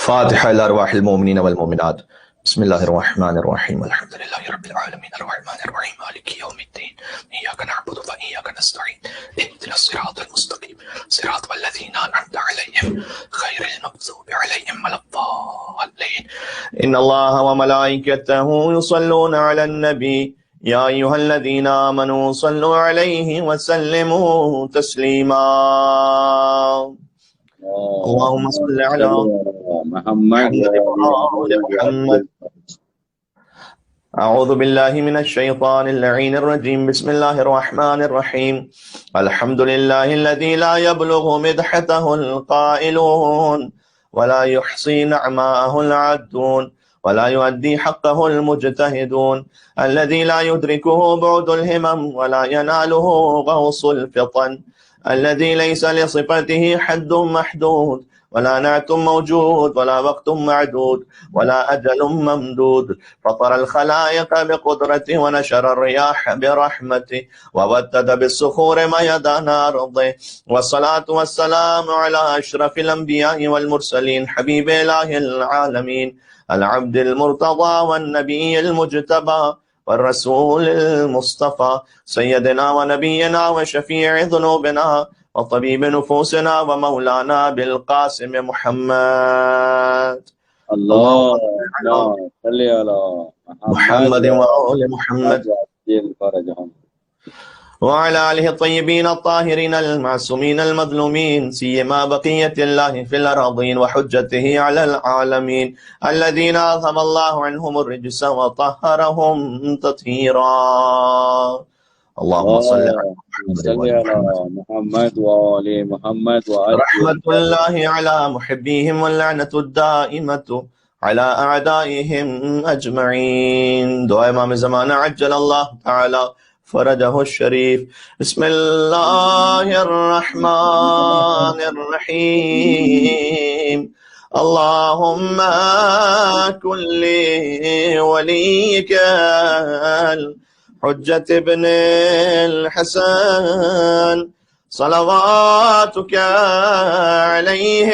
فاتحة إلى أرواح المؤمنين والمؤمنات. بسم الله الرحمن الرحيم. الحمد لله رب العالمين الرحمن الرحيم مالك يوم الدين إياك نعبد وإياك نستعين اهدنا الصراط المستقيم صراط الذين أنعمت عليهم غير المغضوب عليهم ولا الضالين. إن الله وملائكته يصلون على النبي يا أيها الذين آمنوا صلوا عليه وسلموا تسليما. اللهم صل على محمد وآل محمد. أعوذ بالله من الشيطان اللعين الرجيم. بسم الله الرحمن الرحيم. الحمد لله الذي لا يبلغ مدحته القائلون ولا يحصي نعماءه العادون ولا يؤدي حقه المجتهدون، الذي لا يدركه بعد الهمم ولا يناله غوص الفطن، الذي ليس لصفته حد محدود ولا نعت موجود ولا وقت معدود ولا أجل ممدود، فطر الخلائق بقدرته ونشر الرياح برحمته وودد بالصخور ميدان أرضه. والصلاة والسلام على أشرف الأنبياء والمرسلين حبيب إله العالمين العبد المرتضى والنبي المجتبى والرسول المصطفى سيدنا ونبينا وشفيع ذنوبنا وطبيب نفوسنا ومولانا بالقاسم محمد. اللهم صل على محمد وآل محمد وعلى آله الطيبين الطاهرين المعصومين المظلومين، سيما بقية الله في الأراضين وحجته على العالمين، الذين أذهب الله عنهم الرجس وطهرهم تطهيرا. اللهم صل على محمد وآل محمد. رحمة الله على محبيهم واللعنة الدائمة على أعدائهم أجمعين. دعاء امام زمانہ عجل اللہ تعالی فرجه الشريف. بسم الله الرحمن الرحيم. اللهم كن لوليك الحجة ابن الحسن صلواتك عليه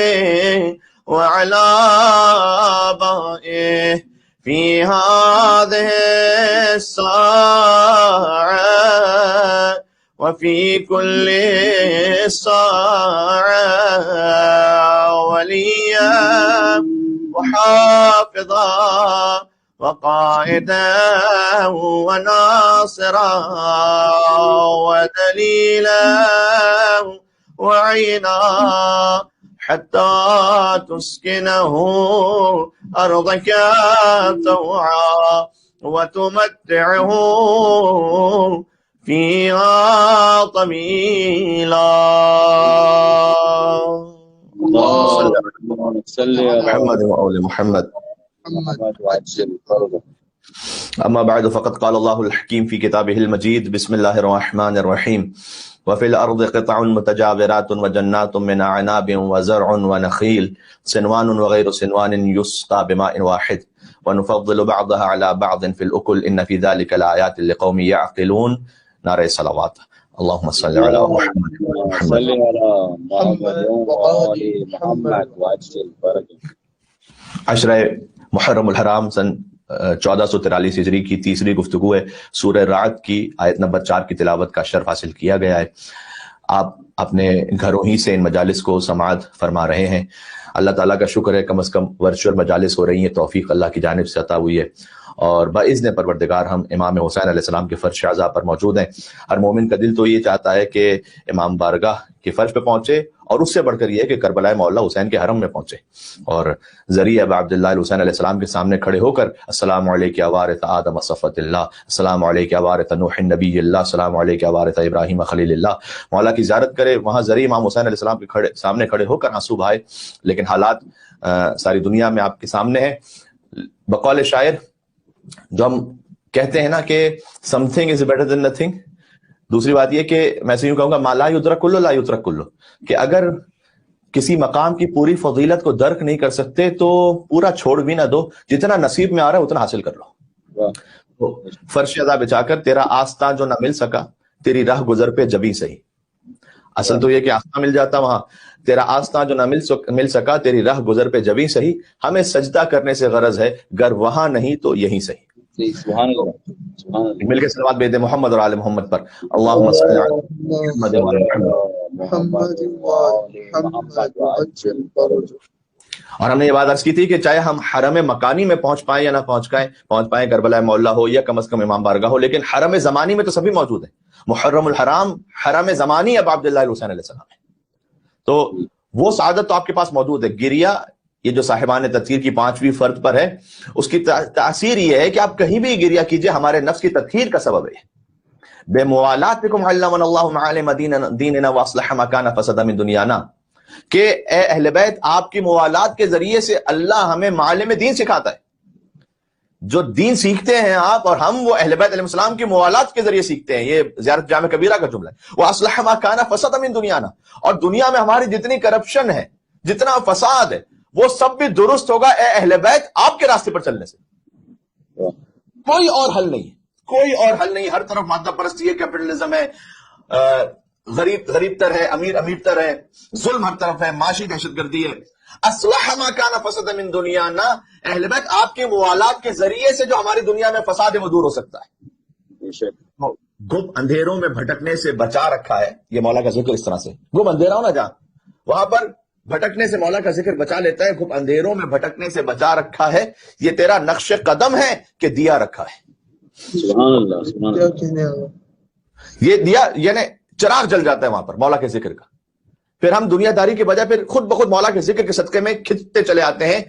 وعلى آبائه في هذه الساعة وفي كل ساعة وليا وحافظا وقائدا وناصرا ودليلا وعينا حتى تسكنه أرضك طوعا وتمتعه فيها طويلا. اللهم صل على محمد وآل محمد. أما بعد فقد قال الله الحكيم في كتابه المجيد. بسم الله الرحمن الرحيم. وفي الأرض قطع متجاورات وجنات من أعناب وزرع ونخيل صنوان وغير صنوان يسقى بماء واحد ونفضل بعضها على بعض في الأكل إن في ذلك لآيات لقوم يعقلون. نعرہ صلوات. اللهم صل على محمد صل على محمد وآل محمد وعجل فرجه. عشرہ محرم الحرام سن 1443 ہجری کی تیسری گفتگو ہے. سورہ رعد کی آیت نمبر 4 کی تلاوت کا شرف حاصل کیا گیا ہے. آپ اپنے گھروں ہی سے ان مجالس کو سماعت فرما رہے ہیں. اللہ تعالیٰ کا شکر ہے کم از کم ورچوئل مجالس ہو رہی ہیں، توفیق اللہ کی جانب سے عطا ہوئی ہے، اور باذن پروردگار ہم امام حسین علیہ السلام کے فرش اعضاء پر موجود ہیں. ہر مومن کا دل تو یہ چاہتا ہے کہ امام بارگاہ کے فرش پہ پہنچے، اور اس سے بڑھ کر یہ کہ کربلا مولا حسین کے حرم میں پہنچے اور ذریعہ ابا عبداللہ الحسین علیہ السلام کے سامنے کھڑے ہو کر السلام علیک یا وارث آدم صفوۃ اللہ، السلام علیک یا وارث نوح نبی اللہ، السلام علیک یا وارث ابراہیم خلیل اللہ، مولا کی زیارت کرے. وہاں ذریعہ امام حسین علیہ السلام کے سامنے کھڑے ہو کر آنسو بہائے. لیکن حالات ساری دنیا میں آپ کے سامنے ہیں. بقول شاعر جو ہم کہتے ہیں نا کہ some thing is better than nothing, دوسری بات یہ کہ میں سے یوں کہوں گا ما لا یدرک کلو لا یترک کلو، کہ اگر کسی مقام کی پوری فضیلت کو درک نہیں کر سکتے تو پورا چھوڑ بھی نہ دو، جتنا نصیب میں آ رہا ہے اتنا حاصل کر لو. فرش ادا بچا کر تیرا آستہ جو نہ مل سکا تیری راہ گزر پہ جبھی صحیح. اصل تو یہ کہ آستہ مل جاتا وہاں تیرا آستاں جو نہ مل سکا تیری راہ گزر پہ جبیں صحیح, ہمیں سجدہ کرنے سے غرض ہے گر وہاں نہیں تو یہیں صحیح. سبحان اللہ سبحان اللہ. مل کے صلوات بھیج دیں محمد اور آل محمد پر. اللہم صلی علی محمد و آل محمد. اور ہم نے یہ بات عرض کی تھی کہ چاہے ہم حرم مکانی میں پہنچ پائیں یا نہ پہنچ پائیں کربلا مولا ہو یا کم از کم امام بارگاہ ہو, لیکن حرم زمانی میں تو سبھی موجود ہیں. محرم الحرام حرم زمانی اب عبداللہ الحسین علیہ السلام ہے, تو وہ سعادت تو آپ کے پاس موجود ہے. گریا یہ جو صاحبان تطہیر کی 5ویں فرد پر ہے, اس کی تاثیر یہ ہے کہ آپ کہیں بھی گریا کیجئے ہمارے نفس کی تطہیر کا سبب ہے. بے موالاتکم علمنا اللہ معالم دیننا واصلح ما کان فسد من دنیانا, کہ اے اہل بیت آپ کی موالات کے ذریعے سے اللہ ہمیں معالم دین سکھاتا ہے. جو دین سیکھتے ہیں آپ اور ہم, وہ اہل بیت علیہ السلام کی موالات کے ذریعے سیکھتے ہیں. یہ زیارت جامع کبیرہ کا جملہ ہے. واصلح ما کان فسد من دنیانا, اور دنیا میں ہماری جتنی کرپشن ہے, جتنا فساد ہے, وہ سب بھی درست ہوگا اے اہل بیت آپ کے راستے پر چلنے سے. کوئی اور حل نہیں, کوئی اور حل نہیں. ہر طرف مادہ پرستی ہے, کیپٹلزم ہے, غریب غریب تر ہے, امیر امیر تر ہے, ظلم ہر طرف ہے, معاشی دہشت گردی ہے. اصلح ما کان فسد من دنیانا, اہل بیت آپ کے موالات کے ذریعے سے جو ہماری دنیا میں فساد ہے وہ دور ہو سکتا ہے. گم اندھیروں میں بھٹکنے سے بچا رکھا ہے, یہ مولا کا ذکر اس طرح سے. گم اندھیرا ہو نا جہاں, وہاں پر بھٹکنے سے مولا کا ذکر بچا لیتا ہے. گم اندھیروں میں بھٹکنے سے بچا رکھا ہے, یہ تیرا نقش قدم ہے کہ دیا رکھا ہے. سبحان اللہ سبحان اللہ. یہ دیا یعنی چراغ جل جاتا ہے وہاں پر مولا کے ذکر کا. پھر ہم دنیا داری کے بجائے پھر خود بخود مولا کے ذکر کے صدقے میں کھنچتے چلے آتے ہیں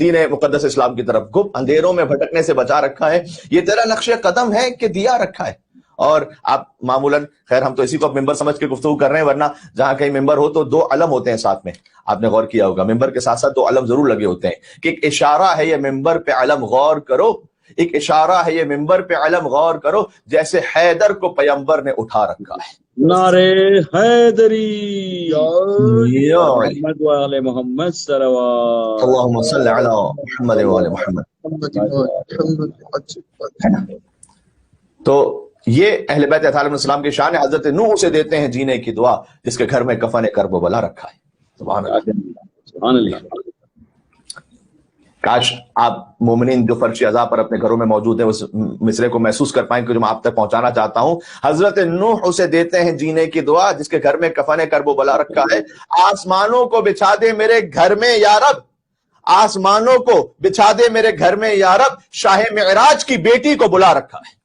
دین مقدس اسلام کی طرف. گم اندھیروں میں بھٹکنے سے بچا رکھا ہے, یہ تیرا نقش قدم ہے کہ دیا رکھا ہے. اور آپ معمولاً, خیر ہم تو اسی کو اب ممبر سمجھ کے گفتگو کر رہے ہیں, ورنہ جہاں کہیں ممبر ہو تو 2 علم ہوتے ہیں ساتھ میں. آپ نے غور کیا ہوگا ممبر کے ساتھ ساتھ 2 علم ضرور لگے ہوتے ہیں, کہ ایک اشارہ ہے یہ ممبر پہ علم غور کرو, ایک اشارہ ہے یہ ممبر پہ علم غور کرو, جیسے حیدر کو پیغمبر نے اٹھا رکھا ہے. نعرے حیدری محمد و آل محمد صلوات. اللہم صلی علی محمد و آل محمد. تو یہ اہل بیت اطہار علیہ السلام کی شان ہے. حضرت نوح اسے دیتے ہیں جینے کی دعا, جس کے گھر میں کفن کرب و بلا رکھا ہے. سبحان اللہ سبحان اللہ. کاش آپ مومنین جو فرش عزا پر اپنے گھروں میں موجود ہیں اس مصرے کو محسوس کر پائیں کہ جو میں آپ تک پہنچانا چاہتا ہوں. حضرت نوح اسے دیتے ہیں جینے کی دعا, جس کے گھر میں کفن کرب و بلا رکھا ہے. آسمانوں کو بچھا دے میرے گھر میں یا رب, آسمانوں کو بچھا دے میرے گھر میں یا رب, شاہ معراج کی بیٹی کو بلا رکھا ہے.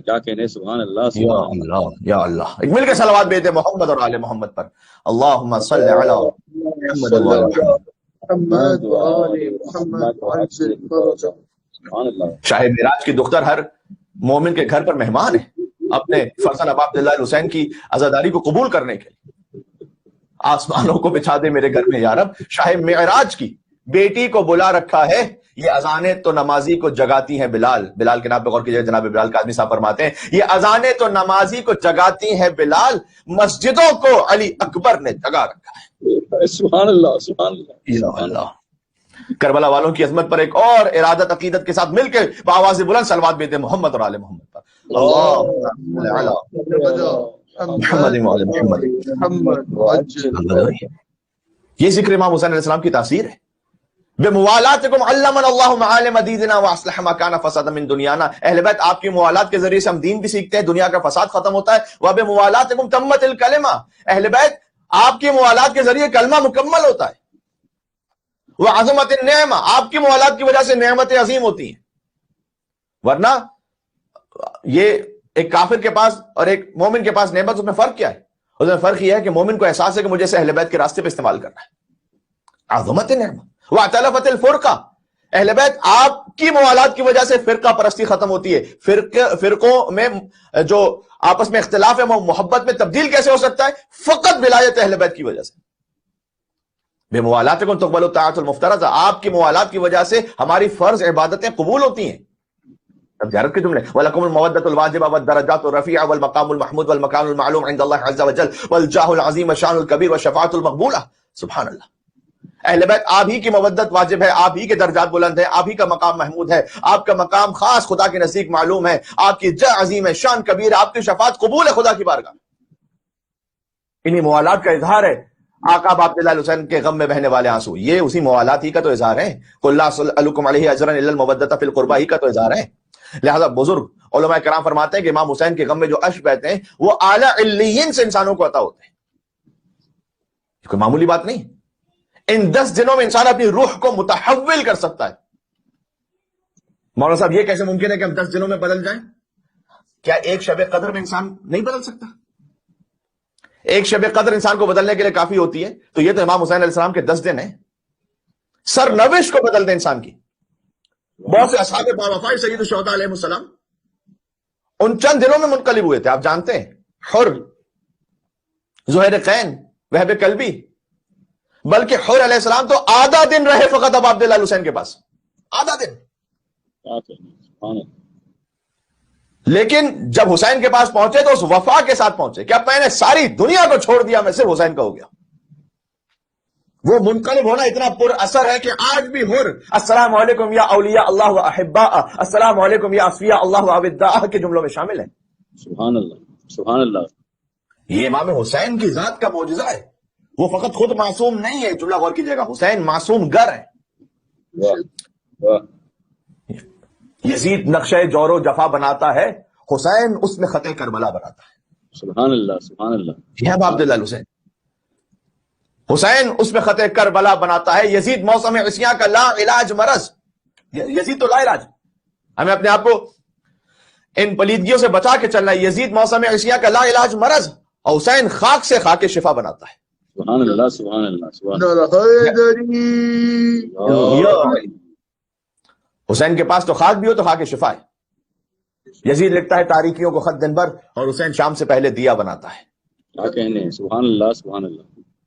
کیا کہنے. سبحان اللہ یا اللہ یا اللہ. ایک مل کے صلوات بھیجتے محمد اور آل محمد پر. اللہم صلی علی محمد و آل محمد. شاہ معراج کی دختر ہر مومن کے گھر پر مہمان ہے, اپنے فرزند ابا عبداللہ الحسین کی عزاداری کو قبول کرنے کے لیے. آسمانوں کو بچھا دے میرے گھر میں یا رب, شاہ معراج کی بیٹی کو بلا رکھا ہے. یہ اذانیں تو نمازی کو جگاتی ہیں. بلال کے نام پہ غور کیجئے, جناب بلال قاسمی صاحب فرماتے ہیں یہ اذانیں تو نمازی کو جگاتی ہیں بلال, مسجدوں کو علی اکبر نے جگا رکھا ہے. سبحان اللہ سبحان اللہ اللہ. کربلا والوں کی عظمت پر ایک اور ارادت عقیدت کے ساتھ مل کے بآواز بلند صلوات بھیجتے محمد اور آل محمد پر. یہ ذکر امام حسین علیہ السلام کی تاثیر ہے. بموالاتکم علمنا اللہ معالم دیننا واصلح ما کان فساد من دنیانا, اہل بیت آپ کی موالات کے ذریعے سے ہم دین بھی سیکھتے ہیں, دنیا کا فساد ختم ہوتا ہے. وبموالاتکم تمت الکلمہ, اہل بیت آپ کی موالات کے ذریعے کلمہ مکمل ہوتا ہے. وعظمت النعمہ, آپ کی موالات کی وجہ سے نعمتیں عظیم ہوتی ہیں. ورنہ یہ ایک کافر کے پاس اور ایک مومن کے پاس نعمت, اس میں فرق کیا ہے؟ اس میں فرق یہ ہے کہ مومن کو احساس ہے کہ مجھے سے اہل بیت کے راستے پہ استعمال کرنا ہے. عظمت النعمہ. واختلفت الفرقہ, اہل بیت آپ کی موالات کی وجہ سے فرقہ پرستی ختم ہوتی ہے. فرقوں میں جو آپس میں اختلاف ہے وہ محبت میں تبدیل کیسے ہو سکتا ہے؟ فقط ولایت اہل بیت کی وجہ سے. بے موالاتکم تقبل الطاعات المفترضہ, آپ کی موالات کی وجہ سے ہماری فرض عبادتیں قبول ہوتی ہیں. اب زیارت کے جملے وَلَكُمُ الْمَوَدَّةُ الْوَاجِبَةُ وَالدَّرَجَاتُ الرَّفِيعَةُ وَالْمَقَامُ الْمَحْمُودُ وَالْمَكَانُ الْمَعْلُومُ عِنْدَ اللَّهِ عَزَّ وَجَلَّ وَالْجَاهُ الْعَظِيمُ وَالشَّأْنُ الْكَبِيرُ وَالشَّفَاعَةُ الْمَقْبُولَةُ. سبحان اللہ. اہل بیت آپ ہی کی مودت واجب ہے, آپ ہی کے درجات بلند ہیں, آپ ہی کا مقام محمود ہے, آپ کا مقام خاص خدا کے نزدیک معلوم ہے, آپ کی جہ عظیم ہے, شان کبیر ہے, آپ کی شفاعت قبول ہے خدا کی بارگاہ. انہی موالات کا اظہار ہے آقا عبداللہ حسین کے غم میں بہنے والے آنسو، یہ اسی موالات ہی کا تو اظہار ہے. قل لا اسألکم علیہ اجرا الا المودۃ فی القربہ ہی کا تو اظہار ہے. لہذا بزرگ علماء کرام فرماتے ہیں کہ امام حسین کے غم میں جو اشک بہتے ہیں وہ اعلیٰ علیین سے انسانوں کو عطا ہوتے ہیں. کوئی معمولی بات نہیں. ان 10 دنوں میں انسان اپنی روح کو متحول کر سکتا ہے. مولانا صاحب یہ کیسے ممکن ہے کہ ہم 10 دنوں میں بدل جائیں؟ کیا ایک شب قدر میں انسان نہیں بدل سکتا؟ ایک شب قدر انسان کو بدلنے کے لیے کافی ہوتی ہے. تو یہ تو امام حسین علیہ السلام کے 10 دن ہیں، سرنوشت کو بدل دیں انسان کی. بہت سے اصحاب باوفا سید الشہداء علیہ السلام ان چند دنوں میں منقلب ہوئے تھے. آپ جانتے ہیں حر، زہیر قین، وہب کلبی، بلکہ حر علیہ السلام تو آدھا دن رہے فقط اب عبداللہ حسین کے پاس، آدھا دن. لیکن جب حسین کے پاس پہنچے تو اس وفا کے ساتھ پہنچے کہ اب میں نے ساری دنیا کو چھوڑ دیا، میں صرف حسین کا ہو گیا. وہ منقلب ہونا اتنا پر اثر ہے کہ آج بھی حر السلام علیکم یا اولیاء اللہ و احباء، السلام علیکم یا اصفیاء اللہ و اوداء کے جملوں میں شامل ہیں. سبحان اللہ، سبحان اللہ. یہ امام حسین کی ذات کا معجزہ ہے. وہ فقط خود معصوم نہیں ہے، جملہ غور کیجئے گا، حسین معصوم گر ہے. واہ واہ. یزید نقشہ جور و جفا بناتا ہے، حسین اس میں خط کربلا بناتا ہے. سبحان اللہ، سبحان اللہ. یہ ہے عبداللہ حسین. حسین اس میں خط کربلا بناتا ہے. یزید موسم عصیاں کا لا علاج مرض، یزید تو لا علاج. ہمیں اپنے آپ کو ان پلیدگیوں سے بچا کے چلنا ہے. یزید موسم عصیاں کا لا علاج مرض، اور حسین خاک سے خاک شفا بناتا ہے. سبحان اللہ، سبحان اللہ، سبحان حسین کے پاس تو خاک بھی ہو تو خاک شفا ہے. یزید لکھتا ہے تاریکیوں کو خط دن بھر، اور حسین شام سے پہلے دیا بناتا ہے. کیا کہنے ہیں. سبحان اللہ، سبحان اللہ.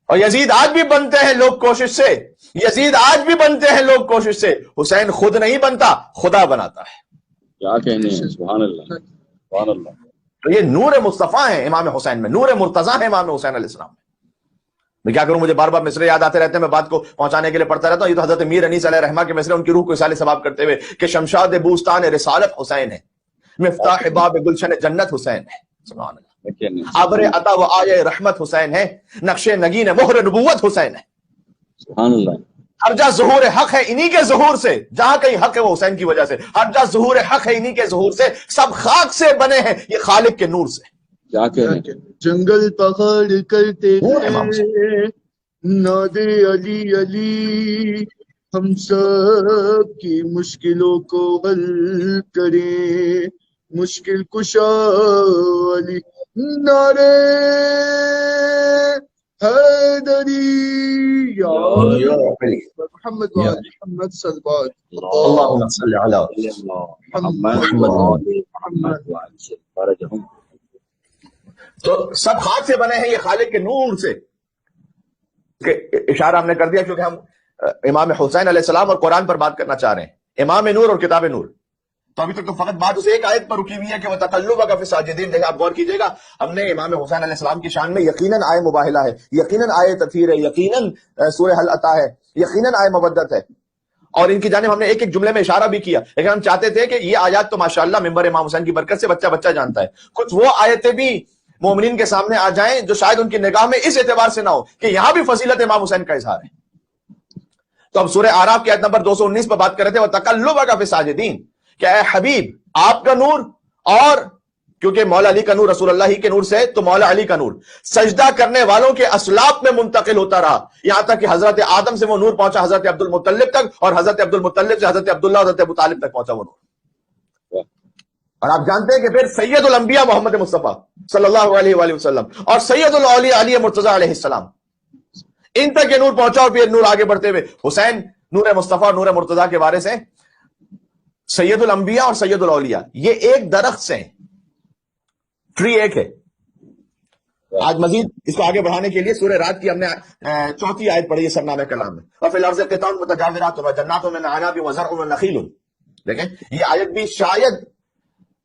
اور یزید آج بھی بنتے ہیں لوگ کوشش سے، یزید آج بھی بنتے ہیں لوگ کوشش سے. حسین خود نہیں بنتا، خدا بناتا ہے. کیا کہنے ہیں. سبحان اللہ، سبحان اللہ. تو یہ نور مصطفیٰ ہیں امام حسین میں، نور مرتضیٰ ہے امام حسین علیہ السلام میں. میں کیا کروں، مجھے بار بار مصرے یاد آتے رہتے ہیں، میں بات کو پہنچانے کے لیے پڑھتا رہتا ہوں. یہ تو حضرت میر انیس علیہ رحمہ کے مصرے، ان کی روح کو اصال ثواب کرتے ہوئے کہ شمشاد بوستان رسالت حسین ہے، مفتاح باب گلشن جنت حسین ہے. سبحان اللہ. ابر عطا و آیہ رحمت حسین ہے، نقش نگین مہر نبوت حسین ہے. سبحان اللہ. ہر جا ظہور حق ہے انہی کے ظہور سے، جہاں کہیں حق ہے وہ حسین کی وجہ سے. ہر جا ظہور حق ہے انہی کے ظہور سے، سب خاک سے بنے ہیں یہ خالق کے نور سے. کیا کہنے ہیں. جنگل پہاڑ کرتے ہیں نادے علی علی، ہم سب کی مشکلوں کو حل کریں، مشکل کشا علی، نعرے حیدری یا محمد و آل محمد صلوات اللہم صلی علی محمد. تو سب خاک سے بنے ہیں یہ خالق کے نور سے. کہ اشارہ ہم نے کر دیا کیونکہ ہم امام حسین علیہ السلام اور قرآن پر بات کرنا چاہ رہے ہیں، امام نور اور کتاب نور. تو ابھی تک تو فقط بات اس ایک آیت پر رکی ہوئی ہے کہ وہ تقلبک فی الساجدین. دیکھیں آپ غور کیجئے گا، ہم نے امام حسین علیہ السلام کی شان میں یقیناً آئے مباہلہ ہے، یقیناً آئے تطہیر ہے، یقیناً سورہ حل عطا ہے، یقیناً آئے مودت ہے، اور ان کی جانب ہم نے ایک ایک جملے میں اشارہ بھی کیا. لیکن ہم چاہتے تھے کہ یہ آیات تو ماشاءاللہ ممبر امام حسین کی برکت سے بچہ بچہ جانتا ہے، کچھ وہ آیتیں بھی مومنین کے سامنے آ جائیں جو شاید ان کی نگاہ میں اس اعتبار سے نہ ہو کہ یہاں بھی فضیلت امام حسین کا اظہار ہے. تو اب سورہ اعراف کی آیت نمبر 219 پر بات کر رہے تھے وَتَقَلُّبَكَ فِي السَّاجِدِينَ، کہ اے حبیب آپ کا نور، اور کیونکہ مولا علی کا نور رسول اللہ ہی کے نور سے، تو مولا علی کا نور سجدہ کرنے والوں کے اسلاف میں منتقل ہوتا رہا، یہاں تک کہ حضرت آدم سے وہ نور پہنچا حضرت عبد المطلب تک، اور حضرت عبد المطلب سے حضرت عبداللہ اور حضرت ابو طالب تک پہنچا وہ نور. اور آپ جانتے ہیں کہ پھر سید الانبیاء محمد مصطفیٰ صلی اللہ علیہ وآلہ وسلم اور سید الاولیاء علی مرتضیٰ علیہ السلام، ان تک یہ نور پہنچا، اور پھر نور آگے بڑھتے ہوئے حسین نور مصطفیٰ اور نور مرتضیٰ کے وارث ہیں. سید الانبیاء اور سید الاولیاء یہ ایک درخت سے ہیں، ٹری ایک ہے. آج مزید اس کو آگے بڑھانے کے لیے سورہ رات کی ہم نے 4 آیت پڑھی ہے سرنامہ کلام میں، اور فی الارض قطع متجاورات وجنات من اعناب وزرع ونخیل. دیکھیں یہ آیت بھی شاید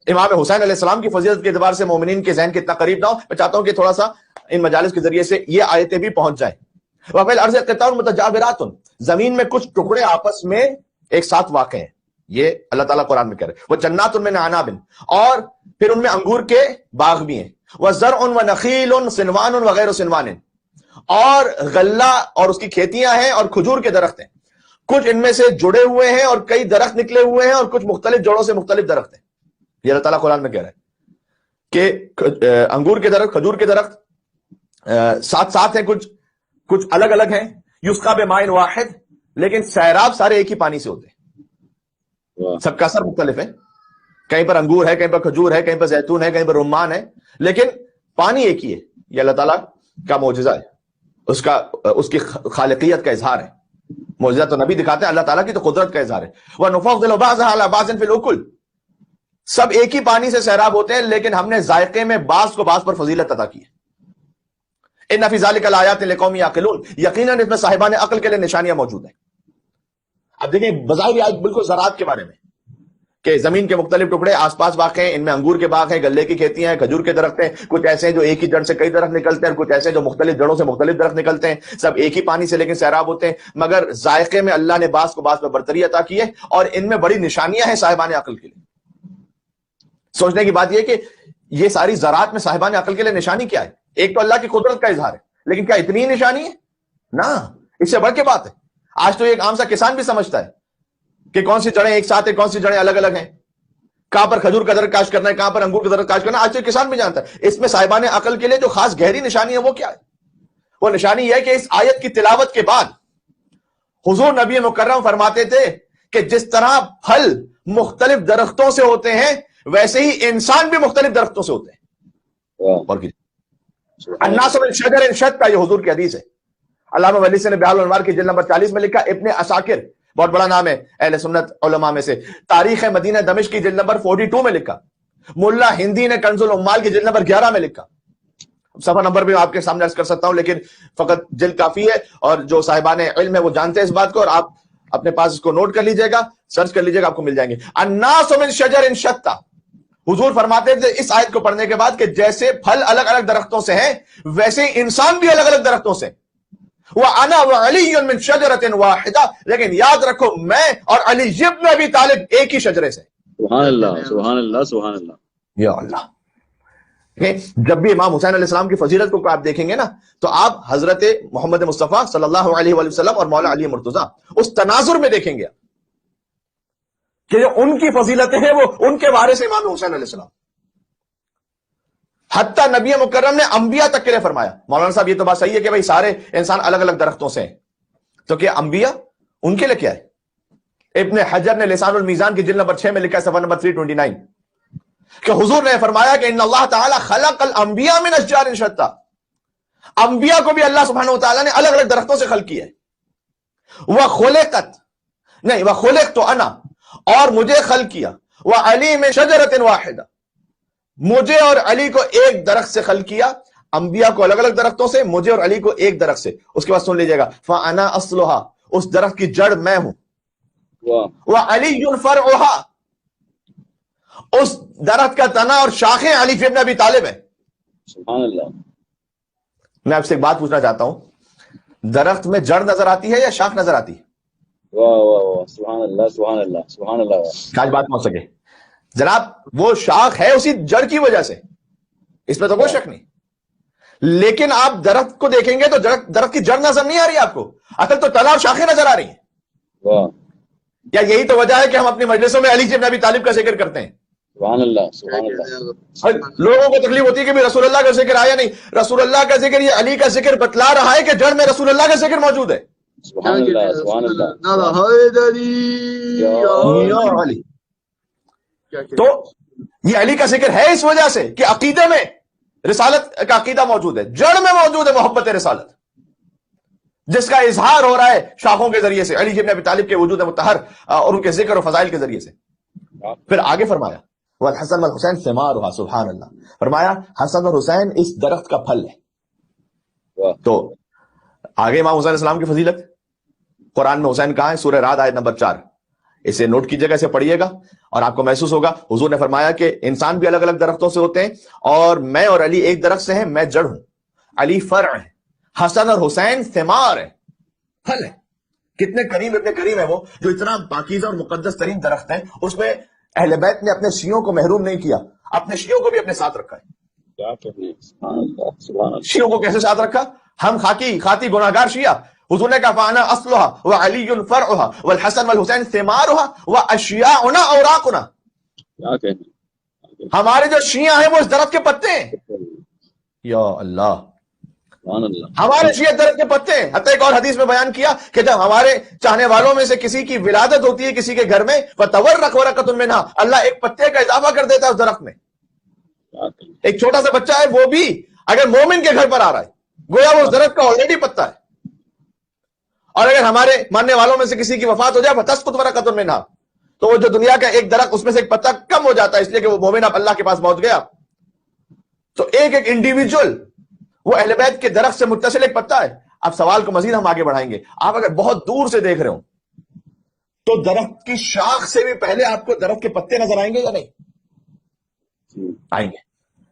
امام حسین علیہ السلام کی فضیلت کے اعتبار سے مومنین کے ذہن کے اتنا قریب نہ ہو. میں چاہتا ہوں کہ تھوڑا سا ان مجالس کے ذریعے سے یہ آیتیں بھی پہنچ جائیں. وفی الارض قطع متجاورات، زمین میں کچھ ٹکڑے آپس میں ایک ساتھ واقع ہیں، یہ اللہ تعالیٰ قرآن میں کہہ رہے. وہ جنات من اعناب، اور پھر ان میں انگور کے باغ بھی ہیں. وزرع ونخیل صنوان وغیر صنوان، اور غلہ اور اس کی کھیتیاں ہیں اور کھجور کے درخت ہیں. کچھ ان میں سے جڑے ہوئے ہیں اور کئی درخت نکلے ہوئے ہیں اور کچھ مختلف جڑوں سے مختلف درخت ہیں. یہ اللہ تعالیٰ قرآن میں کہہ رہا ہے کہ انگور کے درخت، کھجور کے درخت ساتھ ساتھ ہیں، کچھ الگ الگ ہیں. یسقا بماء واحد، لیکن سیراب سارے ایک ہی پانی سے ہوتے ہیں. سب کا اثر مختلف ہے. کہیں پر انگور ہے، کہیں پر کھجور ہے، کہیں پر زیتون ہے، کہیں پر رمان ہے، لیکن پانی ایک ہی ہے. یہ اللہ تعالیٰ کا معجزہ ہے، اس کی خالقیت کا اظہار ہے. معجزہ تو نبی دکھاتے ہیں، اللہ تعالیٰ کی تو قدرت کا اظہار ہے. وَنُفَضِّلُ بَعْضَهَا عَلَىٰ بَعْضٍ فِي الْأُكُلِ، سب ایک ہی پانی سے سیراب ہوتے ہیں، لیکن ہم نے ذائقے میں بعض کو بعض پر فضیلت عطا کی ہے. اِنَّ فِي ذَلِكَ لَآيَاتٍ لِقَوْمٍ يَعْقِلُونَ، یقیناً اس میں صاحبان عقل کے لیے نشانیاں موجود ہیں. اب دیکھیں بظاہر آج بالکل زراعت کے بارے میں کہ زمین کے مختلف ٹکڑے آس پاس واقع ہیں، ان میں انگور کے باغ ہیں، گلے کی کھیتیاں ہیں، کھجور کے درخت ہیں. کچھ ایسے ہیں جو ایک ہی جڑ سے کئی درخت نکلتے ہیں، اور کچھ ایسے ہیں جو مختلف جڑوں سے مختلف درخت نکلتے ہیں. سب ایک ہی پانی سے لیکن سیراب ہوتے ہیں، مگر ذائقے میں اللہ نے بعض کو بعض پر برتری عطا کی ہے، اور ان میں بڑی نشانیاں ہیں صاحبان عقل کے لیے. سوچنے کی بات یہ کہ یہ ساری زراعت میں صاحبان عقل کے لیے نشانی کیا ہے؟ ایک تو اللہ کی قدرت کا اظہار ہے، لیکن کیا اتنی ہی نشانی ہے؟ نہ، اس سے بڑھ کے بات ہے. آج تو ایک عام سا کسان بھی سمجھتا ہے کہ کون سی جڑیں ایک ساتھ ہیں، کون سی جڑیں الگ الگ ہیں، کہاں پر کھجور کا درخت کاشت کرنا ہے، کہاں پر انگور کا درخت کاشت کرنا ہے. آج تو کسان بھی جانتا ہے. اس میں صاحبان عقل کے لیے جو خاص گہری نشانی ہے وہ کیا ہے؟ وہ نشانی یہ ہے کہ اس آیت کی تلاوت کے بعد حضور نبی مکرم فرماتے تھے کہ جس طرح پھل مختلف درختوں سے ہوتے ہیں ویسے ہی انسان بھی مختلف درختوں سے ہوتے ہیں. اور الناس من شجر شتى، یہ حضور کی حدیث ہے. علامہ ولی سے نے بیان الانوار کی جلد نمبر 40 میں لکھا. ابن عساکر بہت بڑا نام ہے اہل سنت علماء میں سے، تاریخ مدینہ دمشق کی جلد نمبر 42 میں لکھا. ملا ہندی نے کنز العمال کی جلد نمبر 11 میں لکھا. صفحہ نمبر بھی آپ کے سامنے عرض کر سکتا ہوں، لیکن فقط جلد کافی ہے، اور جو صاحبان علم ہے وہ جانتے ہیں اس بات کو، اور آپ اپنے پاس اس کو نوٹ کر لیجئے گا، سرچ کر لیجئے گا، آپ کو مل جائیں گے. الناس من شجر شتى، حضور فرماتے تھے اس آیت کو پڑھنے کے بعد کہ جیسے پھل الگ الگ درختوں سے ہیں ویسے ہی انسان بھی الگ الگ درختوں سے. وَأَنَا وَعَلِيٌّ مِّن شَجَرَةٍ وَاحِدَةٍ، لیکن یاد رکھو میں اور علی ابن ابی طالب ایک ہی شجرے سے. سبحان اللہ، سبحان اللہ، سبحان اللہ. یا اللہ. جب بھی امام حسین علیہ السلام کی فضیلت کو آپ دیکھیں گے نا تو آپ حضرت محمد مصطفیٰ صلی اللہ علیہ وآلہ وسلم اور مولا علی مرتضیٰ اس تناظر میں دیکھیں گے کہ جو ان کی فضیلتیں ہیں وہ ان کے وارث امام حسین علیہ السلام. حتیٰ نبی مکرم نے انبیاء تک کے لیے فرمایا. مولانا صاحب یہ تو بات صحیح ہے کہ بھائی سارے انسان الگ الگ درختوں سے ہیں، تو کیا انبیاء ان کے لیے کیا ہے؟ ابن حجر نے لسان المیزان کی جلد نمبر 6 میں لکھا ہے، صفحہ نمبر 329، کہ حضور نے فرمایا کہ ان اللہ تعالی خلق الانبیاء من اشجار شتى، انبیاء کو بھی اللہ سبحانہ وتعالی نے الگ الگ درختوں سے خلق کیا ہے. وخلقت انا، اور مجھے خلق کیا، وعلی من شجرۃ واحدہ، مجھے اور علی کو ایک درخت سے خلق کیا. انبیاء کو الگ الگ درختوں سے، مجھے اور علی کو ایک درخت سے. اس کے بعد سن لیجئے گا، فانا اصلها، اس درخت کی جڑ میں ہوں، وعلی فرعها، اس درخت کا تنا اور شاخیں علی ابن ابی طالب ہیں. سبحان اللہ. میں آپ سے ایک بات پوچھنا چاہتا ہوں، درخت میں جڑ نظر آتی ہے یا شاخ نظر آتی ہے؟ واہ واہ واہ، سبحان اللہ، سبحان اللہ، سبحان اللہ. آج بات پہنچ سکے جناب، وہ شاخ ہے اسی جڑ کی وجہ سے، اس میں تو کوئی شک نہیں. لیکن آپ درخت کو دیکھیں گے تو درخت کی جڑ نظر نہیں آ رہی آپ کو، اصل تو تنا اور شاخیں نظر آ رہی ہیں. واہ. کیا یہی تو وجہ ہے کہ ہم اپنی مجلسوں میں علی ابن ابی طالب کا ذکر کرتے ہیں؟ سبحان اللہ، سبحان اللہ. لوگوں کو تکلیف ہوتی ہے کہ بھی رسول اللہ کا ذکر آیا نہیں. رسول اللہ کا ذکر، یہ علی کا ذکر بتلا رہا ہے کہ جڑ میں رسول اللہ کا ذکر موجود ہے. سبحان اللہ، سبحان اللہ. علی. تو یہ علی کا ذکر ہے اس وجہ سے کہ عقیدے میں رسالت کا عقیدہ موجود ہے، جڑ میں موجود ہے محبت رسالت، جس کا اظہار ہو رہا ہے شاخوں کے ذریعے سے، علی ابن ابی طالب کے وجود مطہر اور ان کے ذکر و فضائل کے ذریعے سے. پھر آگے فرمایا والحسن والحسین ثمارها، سبحان اللہ. فرمایا حسن اور حسین اس درخت کا پھل ہے. تو آگے امام حسین السلام کی فضیلت قرآن میں حسین کہاں ہے؟ سورہ رعد آیت نمبر 4. اسے نوٹ کیجئے گا، اسے پڑھیے گا اور آپ کو محسوس ہوگا. حضور نے فرمایا کہ انسان بھی الگ الگ درختوں سے ہوتے ہیں، اور میں اور علی ایک درخت سے ہیں، میں جڑ ہوں، علی فرع ہے، حسن اور حسین ثمار ہے، پھل ہے. کتنے کریم ابن کریم ہے وہ، جو اتنا پاکیزہ اور مقدس ترین درخت ہے، اس میں اہل بیت نے اپنے شیعوں کو محروم نہیں کیا، اپنے شیعوں کو بھی اپنے ساتھ رکھا ہے. کیا کہنے، سبحان اللہ، سبحان اللہ. شیعوں کو کیسے ساتھ رکھا؟ ہم خاتی گناہگار شیعہ. حضور نے کہا فانا اصلها وعلی فرعها والحسن والحسین ثمارها واشیاؤنا اوراقنا. کیا کہنا. ہمارے جو شیعہ ہیں وہ اس درخت کے پتے ہیں. یا اللہ, سبحان اللہ. ہمارے شیعہ درخت کے پتے ہیں. حتیٰ ایک اور حدیث میں بیان کیا کہ جب ہمارے چاہنے والوں میں سے کسی کی ولادت ہوتی ہے کسی کے گھر میں, فتورق ورقۃ منھا, اللہ ایک پتے کا اضافہ کر دیتا ہے اس درخت میں. ایک چھوٹا سا بچہ ہے وہ بھی اگر مومن کے گھر پر آ رہا ہے گویا وہ اس درخت کا آلریڈی پتا ہے. اور اگر ہمارے ماننے والوں میں سے کسی کی وفات ہو جائے فتسقط ورقۃ منھا, تو وہ جو دنیا کا ایک درخت اس میں سے ایک پتا کم ہو جاتا ہے اس لیے کہ وہ مومن اب اللہ کے پاس پہنچ گیا. تو ایک ایک انڈیویجول وہ اہل بیت کے درخت سے متصل ایک پتا ہے. اب سوال کو مزید ہم آگے بڑھائیں گے. آپ اگر بہت دور سے دیکھ رہے ہو تو درخت کی شاخ سے بھی پہلے آپ کو درخت کے پتے نظر آئیں گے یا نہیں؟ آئیں گے.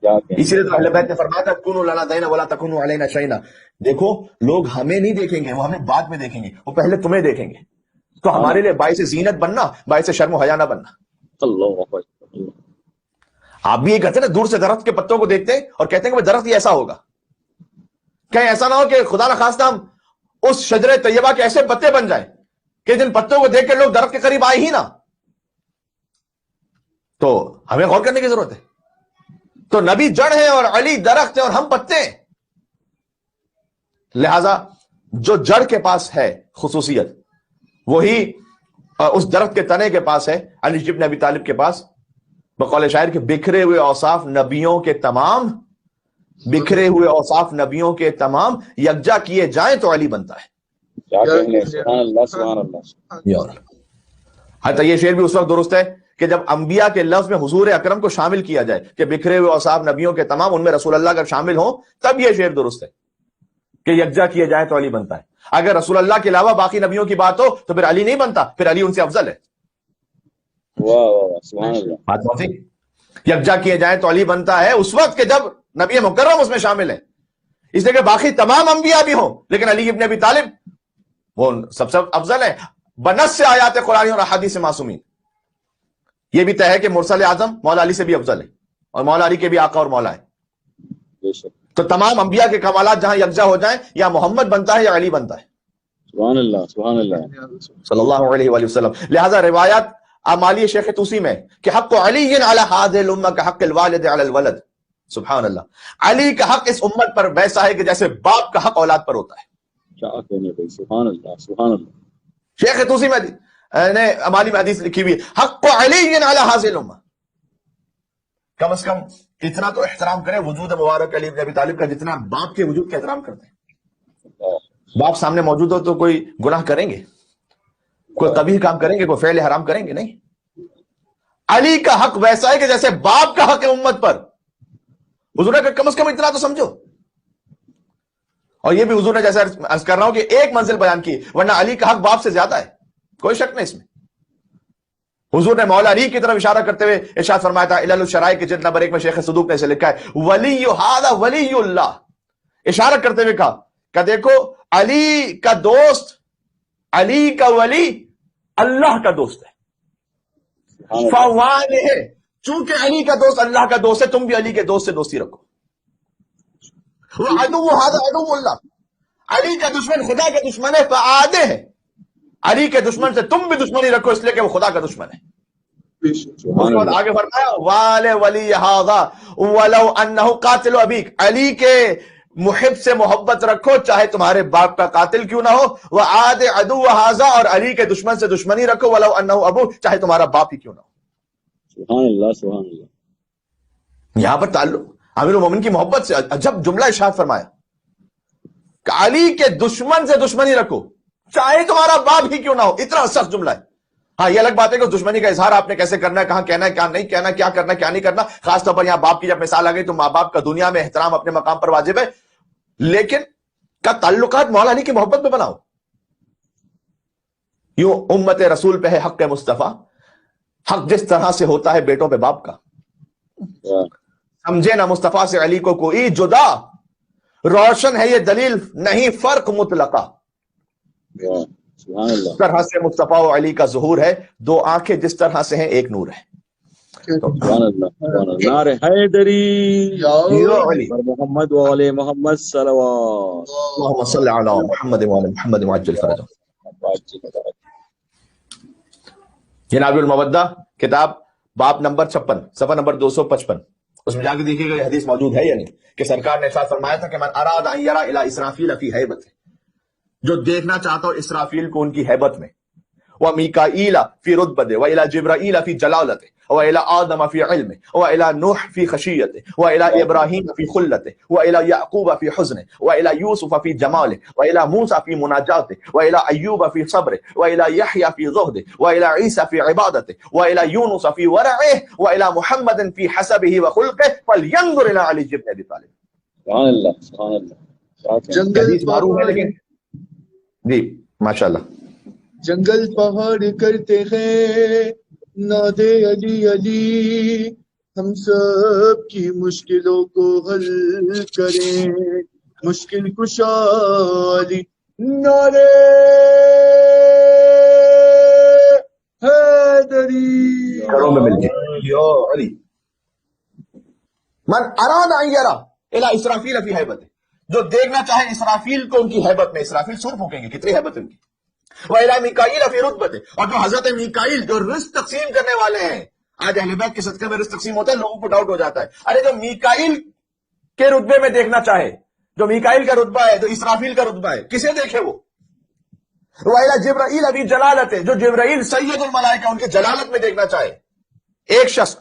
اسی لیے تو اہل بیت نے فرمایا تھا کونوا لنا دینا ولا تکونوا علینا شیئا. دیکھو لوگ ہمیں نہیں دیکھیں گے, وہ ہمیں بعد میں دیکھیں گے, وہ پہلے تمہیں دیکھیں گے. تو ہمارے لیے باعث زینت بننا, باعث شرم و حیا نہ بننا. آپ بھی یہ کرتے ہیں نا, دور سے درخت کے پتوں کو دیکھتے ہیں اور کہتے ہیں کہ درخت یہ ایسا ہوگا. کہیں ایسا نہ ہو کہ خدا نخواستہ ہم اس شجر طیبہ کے ایسے پتے بن جائیں کہ جن پتوں کو دیکھ کے لوگ درخت کے قریب آئے ہی نہ. تو ہمیں غور کرنے کی ضرورت ہے. تو نبی جڑ ہے اور علی درخت ہے اور ہم پتے ہیں. لہذا جو جڑ کے پاس ہے خصوصیت وہی اس درخت کے تنے کے پاس ہے. علی ابن ابی طالب کے پاس بقول شاعر کے بکھرے ہوئے اوصاف نبیوں کے تمام, بکھرے ہوئے اوصاف نبیوں کے تمام یکجا کیے جائیں تو علی بنتا ہے. سبحان اللہ سبحان اللہ. حتیٰ یہ شعر بھی اس وقت درست ہے کہ جب انبیاء کے لفظ میں حضور اکرم کو شامل کیا جائے کہ بکھرے ہوئے اوصاف نبیوں کے تمام, ان میں رسول اللہ اگر شامل ہوں تب یہ شعر درست ہے کہ یکجا کیے جائیں تو علی بنتا ہے. اگر رسول اللہ کے علاوہ باقی نبیوں کی بات ہو تو پھر علی نہیں بنتا, پھر علی ان سے افضل ہے. سبحان اللہ. بات بہت یکجا کیے جائیں تو علی بنتا ہے اس وقت کہ جب نبی مکرم اس میں شامل ہے. اس لیے کہ باقی تمام انبیاء بھی ہوں لیکن علی ابن ابی طالب وہ سب سے افضل ہے بنص سے آیات قرآنی اور احادیث معصومین. یہ بھی طے ہے کہ مرسل اعظم مولا علی سے بھی افضل ہے اور مولا علی کے بھی آقا اور مولا ہے. تو تمام انبیاء کے کمالات جہاں یکجا ہو جائیں یا محمد بنتا ہے یا علی بنتا ہے. سبحان اللہ سبحان اللہ صلی اللہ علیہ وآلہ وسلم. لہذا روایات اعمالی شیخ طوسی میں کہ حق علی علی هذه الامه كحق الوالد على الولد. سبحان اللہ, علی کا حق اس امت پر ویسا ہے کہ جیسے باپ کا حق اولاد پر ہوتا ہے. کیا کہنے بھائی, سبحان اللہ سبحان اللہ. شیخ طوسی میں نے امالی میں حدیث لکھی ہوئی حق علی علی هذه الامه. کم از کم اتنا تو احترام کریں وجود مبارک علی بن ابی طالب کا جتنا باپ کے وجود کا احترام کرتے ہیں. باپ سامنے موجود ہو تو کوئی گناہ کریں گے, کوئی قبیح کام کریں گے, کوئی فعل حرام کریں گے؟ نہیں. علی کا حق ویسا ہے کہ جیسے باپ کا حق ہے امت پر. حضور نے کم از کم اتنا تو سمجھو. اور یہ بھی حضور نے جیسے عرض کر رہا ہوں کہ ایک منزل بیان کی, ورنہ علی کا حق باپ سے زیادہ ہے, کوئی شک نہیں اس میں. حضور نے مولا علی کی طرف اشارہ کرتے ہوئے ارشاد فرمایا تھا علل الشرائع کے جلد نمبر 1 میں شیخ صدوق نے اسے لکھا ہے ولی ھذا ولی اللہ. اشارہ کرتے ہوئے کہا کہ دیکھو علی کا دوست, علی کا ولی اللہ کا دوست ہے. فوالہ ہے, چونکہ علی کا دوست اللہ کا دوست ہے تم بھی علی کے دوست سے دوستی رکھو. عدو ھذا عدو اللہ, علی کا دشمن خدا کا دشمن ہے. فعادہ ہے, علی کے دشمن سے تم بھی دشمنی رکھو اس لیے کہ وہ خدا کا دشمن ہے. اس کے بعد آگے فرمایا والے ولی ھذا ولو انہ قاتل ابیک, علی کے محب سے محبت رکھو چاہے تمہارے باپ کا قاتل کیوں نہ ہو. وعاد عدو ھذا, اور علی کے دشمن سے دشمنی رکھو ولو انہ ابو, چاہے تمہارا باپ ہی کیوں نہ ہو. سبحان اللہ سبحان اللہ. یہاں پر تعلق امیر المومنین کی محبت سے عجب جملہ ارشاد فرمایا کہ علی کے دشمن سے دشمنی رکھو چاہے تمہارا باپ ہی کیوں نہ ہو. اتنا سخت جملہ ہے. ہاں یہ الگ بات ہے کہ دشمنی کا اظہار آپ نے کیسے کرنا ہے, کہاں کہنا ہے, کیا نہیں کہنا, کیا کرنا ہے, کیا نہیں کرنا. خاص طور پر یہاں باپ کی جب مثال آ گئی تو ماں باپ کا دنیا میں احترام اپنے مقام پر واجب ہے, لیکن کا تعلقات مولا علی کی محبت میں بناؤ. یوں امت رسول پہ ہے حق مصطفیٰ, حق جس طرح سے ہوتا ہے بیٹوں پہ باپ کا. سمجھے نہ مصطفیٰ سے علی کو کوئی جدا, روشن ہے یہ دلیل نہیں فرق مطلقہ. سبحان اللہ. اس طرح سے مصطفیٰ و علی کا ظہور ہے, دو آنکھیں جس طرح سے ہیں ایک نور ہے. سبحان اللہ سبحان اللہ نعرہ حیدری علی پر محمد و علی محمد صلوات اللهم صل على محمد وعلى محمد وعجل فرجهم. جناب المودہ کتاب باب نمبر 56 صفحہ نمبر 255 اس میں جا کے دیکھیے گا یہ حدیث موجود ہے یا نہیں کہ سرکار نے ارشاد فرمایا تھا کہ من اراد ان یرا الی اسرافیل فی ہیبت، جو دیکھنا چاہتا ہو اسرافیل کو ان کی ہیبت میں، ومیکائیل فی رتبتہ والی جبرائیل فی جلالتہ وإلى آدم في علمه وإلى نوح في خشيته وإلى إبراهيم في خلته وإلى يعقوب في حزنه وإلى يوسف في جماله وإلى موسى في مناجاته وإلى أيوب في صبره وإلى يحيى في زهده وإلى عيسى في عبادته وإلى يونس في ورعه وإلى محمد في حسبه وخلقه فلينظر إلى علي بن أبي طالب. سبحان اللہ سبحان اللہ. جنگل حدیث معروف ہے لیکن جی ماشاءاللہ جنگل پہاڑ کرتے ہیں نادے علی علی، ہم سب کی مشکلوں کو حل کریں، مشکل کشا علی نعرے حیدری. گھروں میں مل جائے یا علی. من اراد ان یرا الی اسرافیل فی ہیبت، جو دیکھنا چاہے اسرافیل کو ان کی ہیبت میں. اسرافیل سور پھونکیں گے، کتنی ہیبت ان کی. وَإِلَى مِيكَائِيلَ فِي رُتْبَتِهِ، اور جو حضرت میکائیل جو رزق تقسیم کرنے والے ہیں. آج اہل بیت کے صدقے میں رزق تقسیم ہوتا ہے، لوگوں کو ڈاؤٹ ہو جاتا ہے ارے جو میکائیل کے رتبے میں دیکھنا چاہے، جو میکائیل کا رتبہ ہے، جو اسرافیل کا رتبہ ہے، کسے دیکھے وہ. وَإِلَى جِبْرَائِيلَ فِي جَلَالَتِهِ، جو جبرائیل سید الملائکہ ان کے جلالت میں دیکھنا چاہے. ایک شخص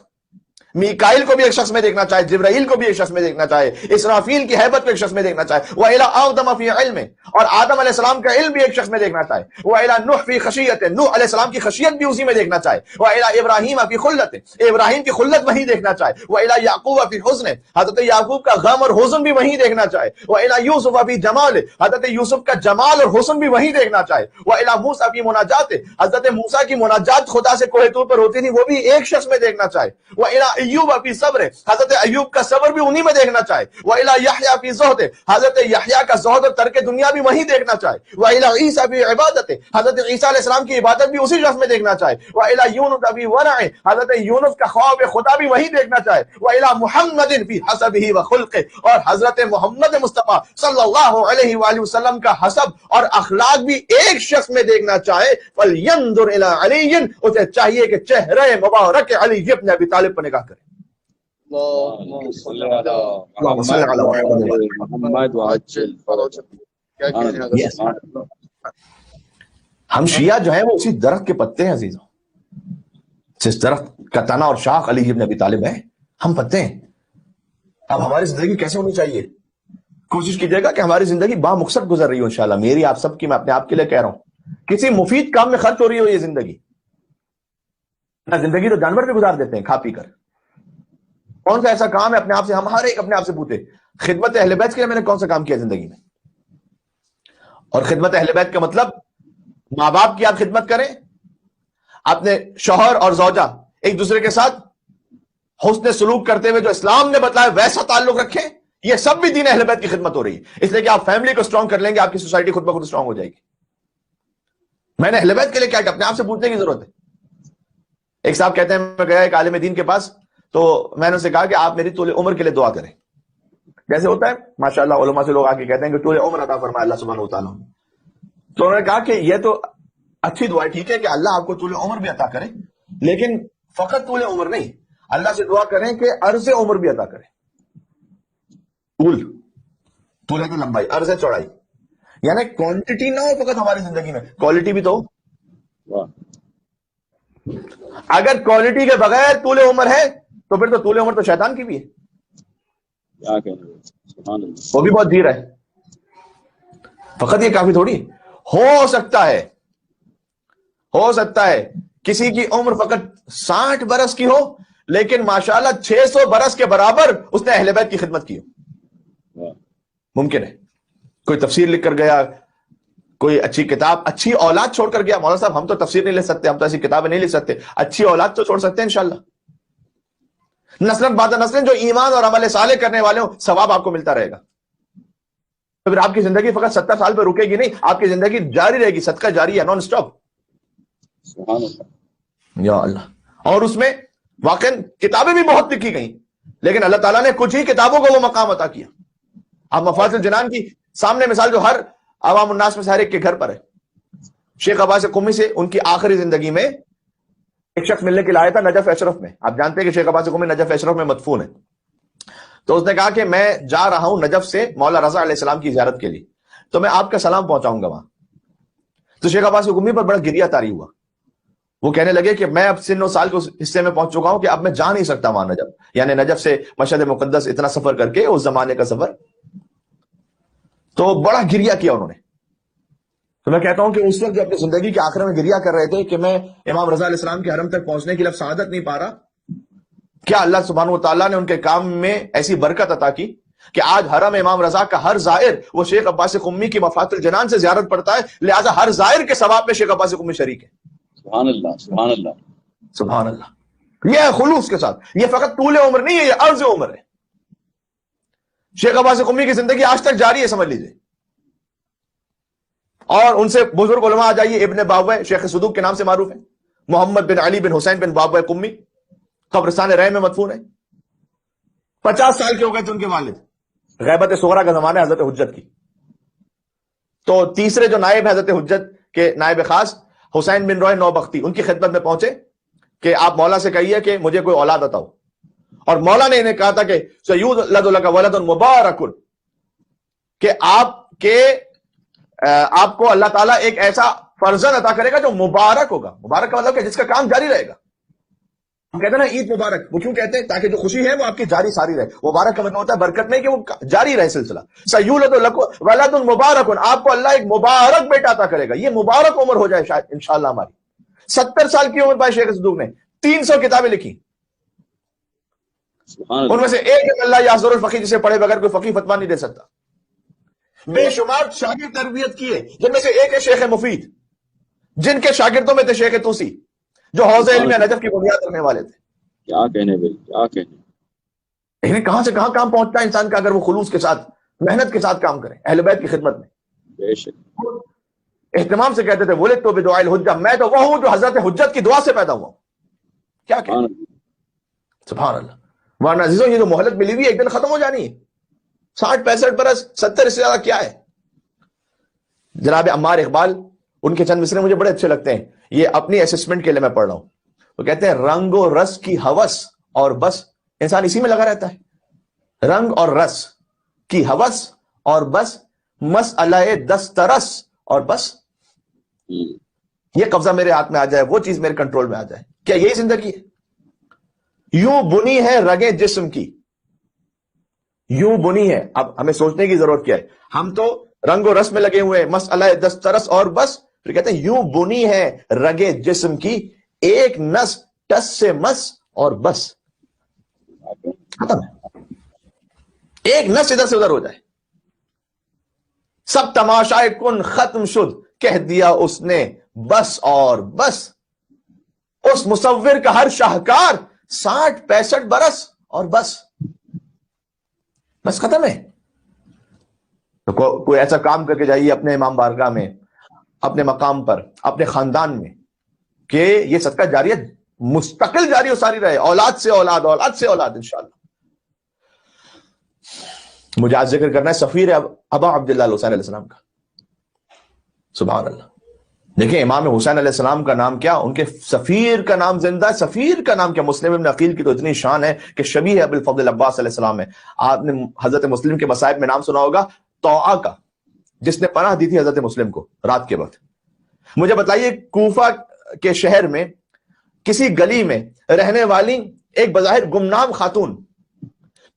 میکائیل کو بھی ایک شخص میں دیکھنا چاہے، جبرائیل کو بھی ایک شخص میں دیکھنا چاہے، اسرافیل کی ہیبت کو ایک شخص میں دیکھنا چاہے. وَإِلَى آدَمَ فِي عِلْمِهِ، اور آدم علیہ السلام کا علم بھی ایک شخص میں دیکھنا چاہے. وَإِلَى نُوحٍ فِي خَشِيَّتِهِ، نوح علیہ السلام کی خشیت بھی اسی میں دیکھنا چاہے. وَإِلَى إِبْرَاهِيمَ فِي خُلَّتِهِ، ابراہیم کی خلت وہیں دیکھنا چاہے. وَإِلَى يَعْقُوبَ فِي حُزْنِهِ، حضرت یعقوب کا غم اور حزن بھی وہیں دیکھنا چاہے. وَإِلَى يُوسُفَ فِي جَمَالِهِ، حضرت یوسف کا جمال اور حسن بھی وہیں دیکھنا چاہے. وَإِلَى موسیٰ فِي مُنَاجَاتِهِ، حضرت موسیٰ کی مناجات خدا سے کوہ طور پر ہوتی تھی، وہ بھی ایک شخص میں دیکھنا چاہے. وَإِلَى أَيُّوبَ فِي صَبْرِهِ، حضرت ایوب کا صبر بھی انہی میں دیکھنا چاہے. وَإِلَى يَحْيَىٰ فِي زُهْدِهِ، حضرت یحییٰ کا زہد اور ترک دنیا بھی وہیں دیکھنا چاہے. وَإِلَى عِیسیٰ فِي عِبَادَتِهِ، حضرت عیسیٰ علیہ السلام کی عبادت بھی اسی شخص میں دیکھنا چاہے. وَإِلَى يُونُسَ فِي وَرَعِهِ، حضرت یونس کا خوف خدا بھی وہیں دیکھنا چاہے. وَإِلَى مُحَمَّدٍ فِي حَسَبِهِ وَخُلْقِهِ، اور حضرت محمد مصطفیٰ صلی اللہ علیہ وآلہ وسلم کا حسب اور اخلاق بھی ایک شخص میں دیکھنا چاہے. فَلْيَنظُرْ إِلَىٰ عَلِيٍّ، اسے چاہیے کہ چہرے مبارک علی ابن ابی طالب پر نگاہ کرے. اللهم صل على محمد وعجل فرجهم. کیا کہنے ہیں ہم شیعہ جو ہیں وہ اسی درخت کے پتے ہیں عزیزوں، جس درخت کا تنا اور شاخ علی ابن ابی طالب ہے، ہم پتے ہیں. اب ہماری زندگی کیسے ہونی چاہیے؟ کوشش کیجیے گا کہ ہماری زندگی بامقصد گزر رہی ہو انشاءاللہ. میری آپ سب کی، میں اپنے آپ کے لیے کہہ رہا ہوں، کسی مفید کام میں خرچ ہو رہی ہو یہ زندگی. نہ زندگی تو جانور بھی گزار دیتے ہیں کھا پی کر. کون سا ایسا کام ہے اپنے آپ سے، ہم ہر ایک اپنے آپ سے پوچھے، خدمت اہل بیت کے لیے میں نے کون سا کام کیا زندگی میں؟ اور خدمت اہل بیت کا مطلب ماں باپ کی آپ خدمت کریں، اپنے شوہر اور زوجہ ایک دوسرے کے ساتھ حسن سلوک کرتے ہوئے جو اسلام نے بتایا ویسا تعلق رکھیں. یہ سب بھی دین اہل بیت کی خدمت ہو رہی ہے. اس لیے کہ آپ فیملی کو اسٹرانگ کر لیں گے، آپ کی سوسائٹی خود بخود اسٹرانگ ہو جائے گی. میں نے اہل بیت کے لیے کیا، اپنے آپ سے پوچھنے کی ضرورت ہے. ایک صاحب کہتے ہیں میں گیا ایک عالم دین کے پاس، تو میں نے اسے کہا کہ آپ میری طول عمر کے لیے دعا کریں. جیسے ہوتا ہے ماشاءاللہ علماء سے لوگ آ کے کہتے ہیں کہ طول عمر عطا فرمائے اللہ سبحانہ و تعالیٰ. تو انہوں نے کہا کہ یہ تو اچھی دعا ہے، ٹھیک ہے کہ اللہ آپ کو طول عمر بھی عطا کرے، لیکن فقط طول عمر نہیں، اللہ سے دعا کریں کہ عرض عمر بھی عطا کرے. طول ہے تو لمبائی، عرض ہے چوڑائی، یعنی کوانٹٹی نہ ہو فقط ہماری زندگی میں، کوالٹی بھی تو ہو. اگر کوالٹی کے بغیر طول عمر ہے تو پھر تو طول عمر تو شیطان کی بھی ہے، وہ بھی بہت دیر ہے. فقط یہ کافی تھوڑی ہو سکتا ہے کسی کی عمر فقط 60 برس کی ہو لیکن ماشاءاللہ 600 برس کے برابر اس نے اہل بیت کی خدمت کی ہو. ممکن ہے. کوئی تفسیر لکھ کر گیا، کوئی اچھی کتاب، اچھی اولاد چھوڑ کر گیا. مولانا صاحب ہم تو تفسیر نہیں لکھ سکتے، ہم تو ایسی کتابیں نہیں لکھ سکتے، اچھی اولاد تو چھوڑ سکتے ہیں انشاءاللہ. نسلن بعد نسلن جو ایمان اور عمل صالح کرنے والے ہوں، ثواب آپ کو ملتا رہے گا. تو پھر آپ کی زندگی فقط 70 سال پہ رکے گی نہیں، آپ کی زندگی جاری رہے گی، صدقہ جاری ہے، نان سٹاپ. یا اللہ. اور اس میں واقعی کتابیں بھی بہت لکھی گئیں، لیکن اللہ تعالیٰ نے کچھ ہی کتابوں کو وہ مقام عطا کیا. اب مفاتیح الجنان کی سامنے مثال جو ہر عوام الناس میں سے ہر ایک کے گھر پر ہے. شیخ عباس قمی سے ان کی آخری زندگی میں ایک شخص ملنے کے لیے آیا تھا نجف اشرف میں. آپ جانتے ہیں کہ شیخ عباس قمی نجف اشرف میں مدفون ہے. تو اس نے کہا کہ میں جا رہا ہوں نجف سے مولا رضا علیہ السلام کی زیارت کے لیے، تو میں آپ کا سلام پہنچاؤں گا وہاں. تو شیخ عباس قمی پر بڑا گریہ طاری ہوا. وہ کہنے لگے کہ میں اب سن و سال کے اس حصے میں پہنچ چکا ہوں کہ اب میں جا نہیں سکتا وہاں نجف، یعنی نجف سے مشہد مقدس اتنا سفر کر کے، اس زمانے کا سفر. تو بڑا گریہ کیا انہوں نے. تو میں کہتا ہوں کہ اس وقت جو اپنی زندگی کے آخر میں گریہ کر رہے تھے کہ میں امام رضا علیہ السلام کے حرم تک پہنچنے کی لفظ سعادت نہیں پا رہا، کیا اللہ سبحانہ و تعالیٰ نے ان کے کام میں ایسی برکت عطا کی کہ آج حرم امام رضا کا ہر زائر وہ شیخ عباس قمی کی مفاتیح الجنان سے زیارت پڑتا ہے، لہذا ہر زائر کے ثواب میں شیخ عباس قمی شریک ہے. سبحان اللہ سبحان اللہ سبحان اللہ. یہ ہے خلوص کے ساتھ. یہ فقط طول عمر نہیں ہے، یہ عرض عمر ہے. شیخ عباس قمی کی زندگی آج تک جاری ہے، سمجھ لیجیے. اور ان سے بزرگ علماء آ جائیے، ابن باوے شیخ صدوق کے نام سے معروف ہے، محمد بن علی بن حسین بن باوے قمی قبرستان رے میں مدفون ہے. 50 سال کے ہو گئے تھے ان کے والد. غیبت صغرا کا زمانہ ہے حضرت حجت کی. تو تیسرے جو نائب حضرت حجت کے نائب خاص حسین بن روح نوبختی، ان کی خدمت میں پہنچے کہ آپ مولا سے کہیے کہ مجھے کوئی اولاد عطا ہو. اور مولا نے انہیں کہا تھا کہ سیولد لک ولد مبارک، کہ آپ کو اللہ تعالیٰ ایک ایسا فرزند عطا کرے گا جو مبارک ہوگا. مبارک کا مطلب کہ جس کا کام جاری رہے گا. ہم کہتے ہیں نا عید مبارک، وہ کیوں کہتے ہیں؟ تاکہ جو خوشی ہے وہ آپ کی جاری ساری رہے. مبارک کا مطلب ہوتا ہے برکت نہیں، کہ وہ جاری رہے سلسلہ. سیولد لک ولد مبارک، آپ کو اللہ ایک مبارک بیٹا عطا کرے گا. یہ مبارک عمر ہو جائے شاید انشاءاللہ ہماری. 70 سال کی عمر پائے شیخ صدوق نے، 300 کتابیں لکھی. ان میں سے ایک اللہ یاسر الفقی جسے پڑھے بغیر کوئی فقی فتویٰ نہیں دے سکتا. بے شمار شاگرد تربیت کیے، جن میں سے ایک ہے شیخ مفید، جن کے شاگردوں میں تھے شیخ توسی، جو حوض علم نجف کی بنیاد رکھنے والے تھے. کیا کہنے بھائی، کیا کہنے. لیکن کہاں سے کہاں کام پہنچتا ہے انسان کا اگر وہ خلوص کے ساتھ محنت کے ساتھ کام کرے اہل بیت کی خدمت میں. بے شک. اہتمام سے کہتے تھے ولدت تو بدعاء الحجہ، میں تو وہ ہوں جو حضرت حجت کی دعا سے پیدا ہوا ہوں. کیا کہنا. سبحان اللہ. ورنہ عزیزوں یہ جو مہلت ملی ہوئی ایک دن ختم ہو جانی ہے. 60-65 برس، 70 اس سے زیادہ کیا ہے. جناب عمار اقبال، ان کے چند مصرے مجھے بڑے اچھے لگتے ہیں. یہ اپنی اسسمنٹ کے لیے میں پڑھ رہا ہوں. وہ کہتے ہیں رنگ و رس کی ہوس اور بس، انسان اسی میں لگا رہتا ہے. رنگ اور رس کی ہوس اور بس، مسئلہ دسترس اور بس. یہ قبضہ میرے ہاتھ میں آ جائے، وہ چیز میرے کنٹرول میں آ جائے. کیا یہی زندگی ہے؟ یوں بنی ہے رگیں جسم کی، یوں بنی ہے. اب ہمیں سوچنے کی ضرورت کیا ہے. ہم تو رنگ و رس میں لگے ہوئے ہیں، مسئلہ دسترس اور بس. پھر کہتے ہیں یوں بنی ہے رگیں جسم کی، ایک نس ٹس سے مس اور بس. ختم ہے. ایک نس ادھر سے ادھر ہو جائے، سب تماشائے کن ختم شد، کہہ دیا اس نے بس اور بس. اس مصور کا ہر شاہکار 60-65 برس اور بس. بس ختم ہے. تو کوئی ایسا کام کر کے جائیے اپنے امام بارگاہ میں، اپنے مقام پر، اپنے خاندان میں، کہ یہ صدقہ جاریہ مستقل جاری و ساری رہے، اولاد سے اولاد، اولاد سے اولاد انشاءاللہ. مجھے آج ذکر کرنا ہے سفیر ابا عبداللہ الحسین علیہ السلام کا. سبحان اللہ. دیکھیں امام حسین علیہ السلام کا نام کیا، ان کے سفیر کا نام زندہ ہے. سفیر کا نام کیا. مسلم ابن عقیل کی تو اتنی شان ہے کہ شبیہ ابو الفضل عباس علیہ السلام ہے. آپ نے حضرت مسلم کے مصائب میں نام سنا ہوگا طوعہ کا، جس نے پناہ دی تھی حضرت مسلم کو رات کے وقت. مجھے بتائیے کوفہ کے شہر میں کسی گلی میں رہنے والی ایک بظاہر گمنام خاتون،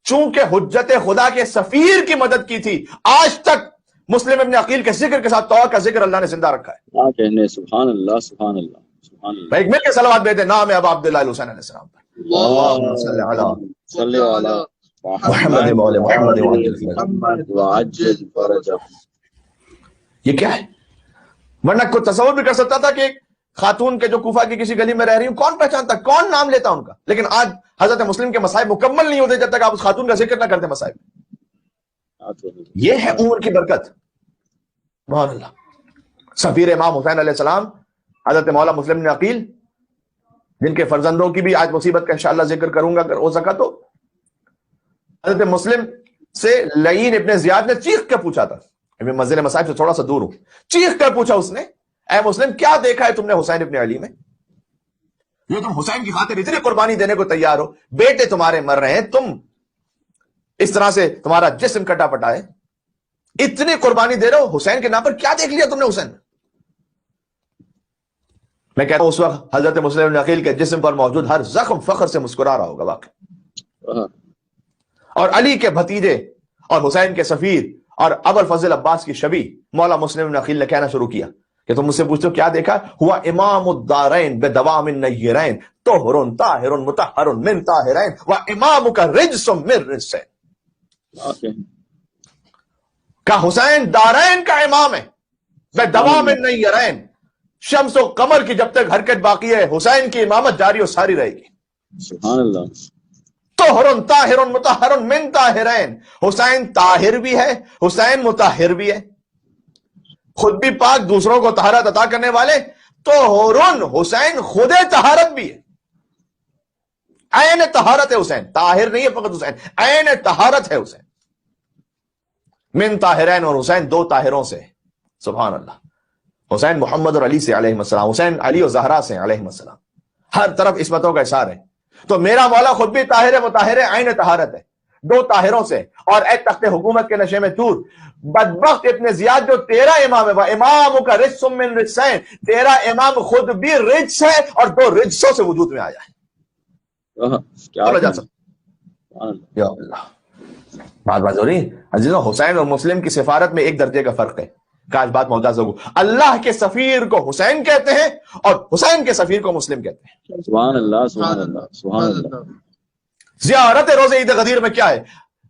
چونکہ حجت خدا کے سفیر کی مدد کی تھی، آج تک مسلم ابن عقیل کے ذکر کے ساتھ طوعہ کا ذکر اللہ نے زندہ رکھا ہے. کیا کہنے. سبحان اللہ سبحان اللہ سبحان اللہ. ایک مل کے صلوات بھیجتے ہیں نام ہے ابا عبداللہ الحسین علیہ السلام پر. اللہم صلی علی صلی علی محمد مولا محمد وعجل فرجہ. یہ کیا ہے؟ ورنہ کوئی تصور بھی کر سکتا تھا کہ ایک خاتون کے جو کوفہ کی کسی گلی میں رہ رہی ہوں، کون پہچانتا، کون نام لیتا ان کا. لیکن آج حضرت مسلم کے مصائب مکمل نہیں ہوتے جب تک آپ اس خاتون کا ذکر نہ کرتے مصائب. یہ ہے عمر کی برکت. سبحان اللہ. سفیر امام حسین علیہ السلام حضرت مولا مسلم بن عقیل جن کے فرزندوں کی بھی آج مصیبت کا انشاءاللہ ذکر کروں گا اگر ہو سکا تو. حضرت مسلم سے لعین ابن زیاد نے چیخ کر پوچھا تھا، میں مسجد مصائب سے تھوڑا سا دور ہوں، چیخ کر پوچھا اس نے، اے مسلم کیا دیکھا ہے تم نے حسین ابن علی میں، جو تم حسین کی خاطر اتنی قربانی دینے کو تیار ہو، بیٹے تمہارے مر رہے ہیں، تم اس طرح سے تمہارا جسم کٹا پٹا ہے، اتنی قربانی دے رہے ہو، حسین کے نام پر کیا دیکھ لیا تم نے حسین؟ میں کہتا ہوں اس وقت حضرت مسلم بن عقیل کے جسم پر موجود ہر زخم فخر سے مسکرا رہا ہوگا واقعی. اور علی کے بھتیجے اور حسین کے سفیر اور ابو الفضل عباس کی شبی مولا مسلم بن عقیل نے کہنا شروع کیا کہ تم مجھ سے پوچھتے ہو کیا دیکھا؟ ہوا امام الدارین بدوام النیرین طہر طاہر مطہر من طاہرین وامامک رجس من رجسین. کہ حسین دارین کا امام ہے، بدوام النیرین، شمس و قمر کی جب تک حرکت باقی ہے حسین کی امامت جاری و ساری رہے گی. سبحان اللہ. طہر طاہر مطہر من طاہرین، حسین طاہر بھی ہے، حسین مطہر بھی ہے، خود بھی پاک دوسروں کو طہارت عطا کرنے والے. طہر حسین خود طہارت بھی ہے، عین طہارت ہے حسین، طاہر نہیں ہے فقط حسین، عین طہارت ہے حسین. من طاہرین، اور حسین دو طاہروں سے. سبحان اللہ. حسین محمد اور علی سے علیہ السلام، حسین علی اور زہرا سے علیہ السلام، ہر طرف عصمتوں کا احسار ہے. تو میرا مولا خود بھی طاہر مطہر عین طہارت ہے، دو طاہروں سے. اور اے تخت حکومت کے نشے میں چور، بدبخت ابن زیاد جو تیرا امام ہے، وہ امام کا رجس من رجسین، تیرا امام خود بھی رجس ہے اور دو رجسوں سے وجود میں آیا ہے. یا اللہ، بات ہو رہی عزیزوں. حسین اور مسلم کی سفارت میں ایک درجے کا فرق ہے. کاش بات موجود ہو. اللہ کے سفیر کو حسین کہتے ہیں اور حسین کے سفیر کو مسلم کہتے ہیں. سبحان اللہ سبحان اللہ سبحان اللہ. زیارت روزہ عید غدیر میں کیا ہے؟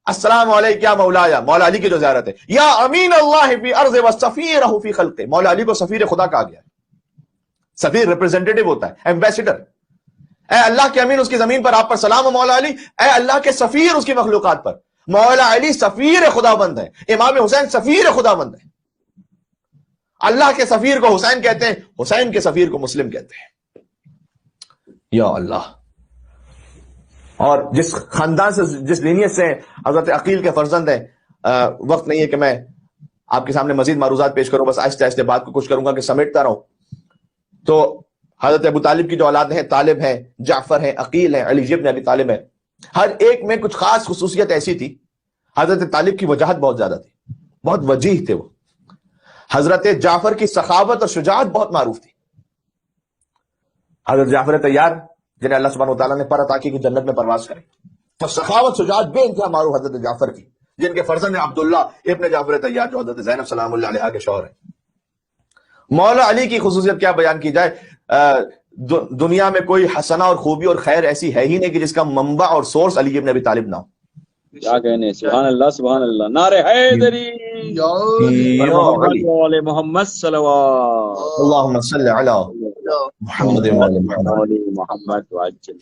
السلام علیک یا مولایا، مولا علی کی جو زیارت ہے. یا امین اللہ فی ارض وسفیرہ فی خلقہ، مولا علی کو سفیر خدا کہا گیا ہے. سفیر ریپریزنٹیٹو ہوتا ہے، ایمبیسڈر. اے اللہ کے امین، اس کی زمین پر آپ پر سلام ہو مولا علی. اے اللہ کے سفیر اس کی مخلوقات پر، مولا علی سفیر خدا بند ہے، امام حسین سفیر خدا بند ہے. اللہ کے سفیر کو حسین کہتے ہیں، حسین کے سفیر کو مسلم کہتے ہیں. یا اللہ. اور جس خاندان سے، جس لینیت سے حضرت عقیل کے فرزند ہیں، وقت نہیں ہے کہ میں آپ کے سامنے مزید معروضات پیش کروں، بس آہستہ آہستہ بات کو کچھ کروں گا کہ سمیٹتا رہوں. تو حضرت ابو طالب کی جو اولاد ہیں، طالب ہیں، جعفر ہیں، عقیل ہیں، علی ابن ابی طالب ہیں، ہر ایک میں کچھ خاص خصوصیت ایسی تھی. حضرت طالب کی وجاہت بہت زیادہ تھی، بہت وجیح تھے وہ. حضرت جعفر کی سخاوت اور شجاعت بہت معروف تھی. حضرت جعفر تیار جنہیں اللہ سبحانہ وتعالیٰ نے پر عطا کی کہ جنت میں پرواز کریں، تو سخاوت شجاعت بے انتہا معروف حضرت جعفر کی، جن کے فرزند ہیں عبداللہ ابن جعفر تیار جو حضرت زینب سلام اللہ علیہا کے شوہر ہیں. مولا علی کی خصوصیت کیا بیان کی جائے؟ دنیا میں کوئی حسنہ اور خوبی اور خیر ایسی ہے ہی نہیں کہ جس کا منبع اور سورس علی ابن ابی طالب نہ ہو. کیا کہنے، سبحان اللہ سبحان اللہ. نعرہ حیدری محمد محمد صلوات اللہم صلی علی محمد محمد وعجل.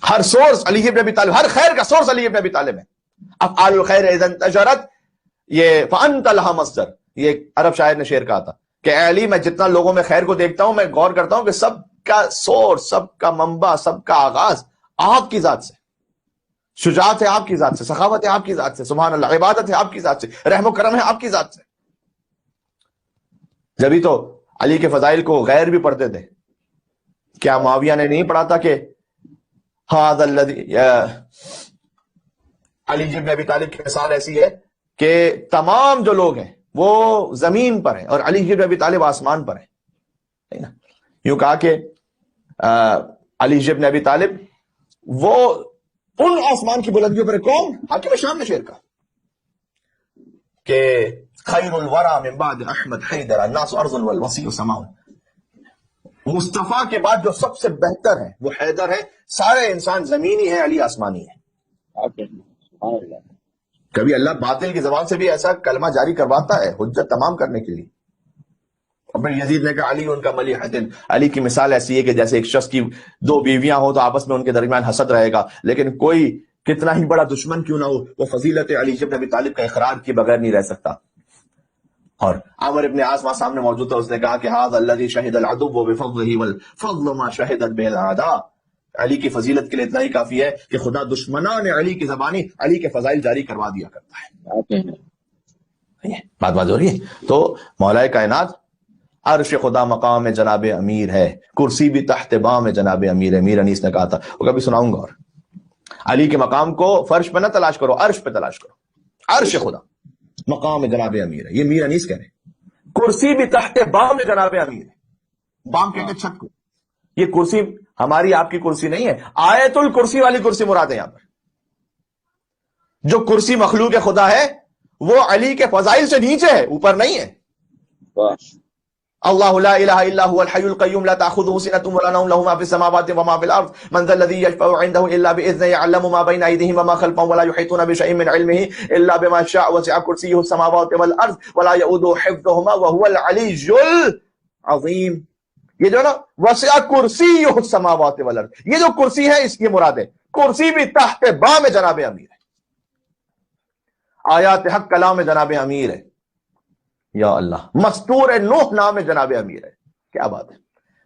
ہر سورس علی ابن ابی طالب، ہر خیر کا سورس علی ابن ابی طالب ہے. افعال الخیر اذا انتشرت، یہ فانت لها مصدر، یہ عرب شاعر نے شعر کہا تھا کہ اے علی میں جتنا لوگوں میں خیر کو دیکھتا ہوں، میں غور کرتا ہوں کہ سب کا سورس، سب کا منبع، سب کا آغاز آپ کی ذات سے. شجاعت ہے آپ کی ذات سے، سخاوت ہے آپ کی ذات سے، سبحان اللہ، عبادت ہے آپ کی ذات سے، رحم و کرم ہے آپ کی ذات سے. جبھی تو علی کے فضائل کو غیر بھی پڑھتے تھے. کیا معاویہ نے نہیں پڑھا تھا کہ ھذا الذی، علی بن ابی طالب کی مثال ایسی ہے کہ تمام جو لوگ ہیں وہ زمین پر ہیں اور علی بن ابی طالب آسمان پر ہیں. یوں کہا کہ علی بن ابی طالب وہ ان آسمان کی بلندیوں پر. کون؟ حاکم شام نے شعر کہا کہ خیر الورا من بعد احمد حیدر الناس ارض والوسیع سماء، مصطفیٰ کے بعد جو سب سے بہتر ہے وہ حیدر ہے، سارے انسان زمینی ہے، علی آسمانی ہے. کبھی اللہ باطل کی زبان سے بھی ایسا کلمہ جاری کرواتا ہے حجت تمام کرنے کے لیے. اور پھر یزید نے کہا علی ان کا ملی حدن، علی کی مثال ایسی ہے کہ جیسے ایک شخص کی دو بیویاں ہوں تو آپس میں ان کے درمیان حسد رہے گا، لیکن کوئی کتنا ہی بڑا دشمن کیوں نہ ہو وہ فضیلت علی بن ابی طالب کا اقرار کیے بغیر نہیں رہ سکتا. اور عامر ابن عاص وہاں سامنے موجود تھا، اس نے کہا کہ ھذا الذی شہد العدو بفضلہ والفضل ما شہدت به الاعداء. علی کی فضیلت کے لیے اتنا ہی کافی ہے کہ خدا دشمنان علی کی زبانی علی کے فضائل جاری کروا دیا کرتا ہے. بات ہو رہی ہے. تو مولا کائنات عرش خدا مقام جناب امیر ہے، کرسی بھی تحت بام جناب امیر ہے. میر انیس نے کہا تھا، وہ کبھی سناؤں گا. اور علی کے مقام کو فرش پہ نہ تلاش کرو، عرش پہ تلاش کرو. عرش خدا مقام جناب امیر ہے، یہ میر انیس کہہ رہے ہیں. کرسی بھی تحت بام جناب امیر ہے. بام کہتے چھت کو. یہ کرسی ہماری آپ کی کرسی نہیں ہے، آیت الکرسی والی کرسی مراد ہے یہاں پر. جو کرسی مخلوق خدا ہے وہ علی کے فضائل سے نیچے ہے، اوپر نہیں ہے. اللہ لا الہ الا هو الحی القیوم لا تأخذه سنة ولا نوم له ما في السماوات وما في الارض من ذا الذي يشفع عنده الا باذنه يعلم ما بين ايديهم وما خلفهم ولا يحيطون بشيء من علمه الا بما شاء وسع كرسيه السماوات والارض ولا يؤوده حفظهما وهو العلي العظیم. یہ جو نا وسع کرسیہ السماوات والارض، یہ جو کرسی ہے اس کی مراد ہے. کرسی بھی تحت بام جناب امیر ہے. آیات حق کلام جناب امیر ہے. یا اللہ. مستور نوح نام جناب امیر ہے. کیا بات ہے.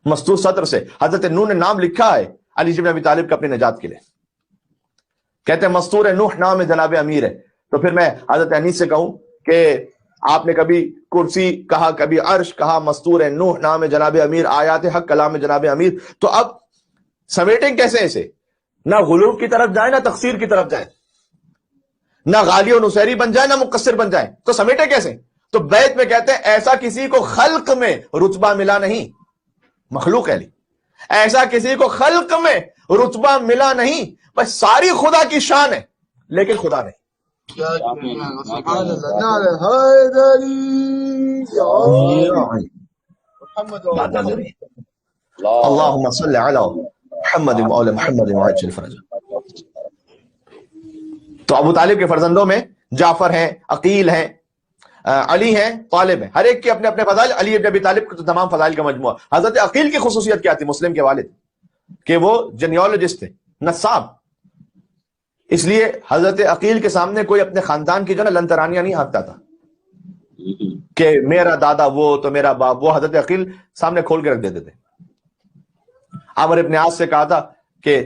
مستور صدر سے حضرت نوح نے نام لکھا ہے علی بن ابی طالب کا اپنی نجات کے لیے. کہتے ہیں مستور نوح نام جناب امیر ہے. تو پھر میں حضرت انیس سے کہوں کہ آپ نے کبھی کرسی کہا، کبھی عرش کہا، مستور نوح نام جناب امیر، آیات حق کلام جناب امیر. تو اب سمیٹیں کیسے اسے؟ نہ غلو کی طرف جائیں، نہ تقصیر کی طرف جائیں، نہ غالی و نصیری بن جائیں، نہ مقصر بن جائیں. تو سمیٹیں کیسے؟ تو بیت میں کہتے ہیں ایسا کسی کو خلق میں رتبہ ملا نہیں. مخلوق ہے علی. ایسا کسی کو خلق میں رتبہ ملا نہیں، بس ساری خدا کی شان ہے لیکن خدا نہیں. سبحان اللہ. نعرہ حیدری محمد اللہم صلی علی محمد وعلی محمد وعجل فرجہ. تو ابو طالب کے فرزندوں میں جعفر ہیں، عقیل ہیں، علی ہیں، طالب ہیں. ہر ایک کے اپنے اپنے فضائل. علی ابن ابی طالب کو تو تمام فضائل کا مجموعہ. حضرت عقیل کی خصوصیت کیا تھی؟ مسلم کے والد کہ وہ جنیالوجسٹ تھے، نصاب. اس لیے حضرت عقیل کے سامنے کوئی اپنے خاندان کی جو نا لنترانیاں نہیں ہانکتا تھا کہ میرا دادا وہ تو میرا باپ وہ. حضرت عقیل سامنے کھول کے رکھ دیتے تھے. عامر ابن عاص سے کہا تھا کہ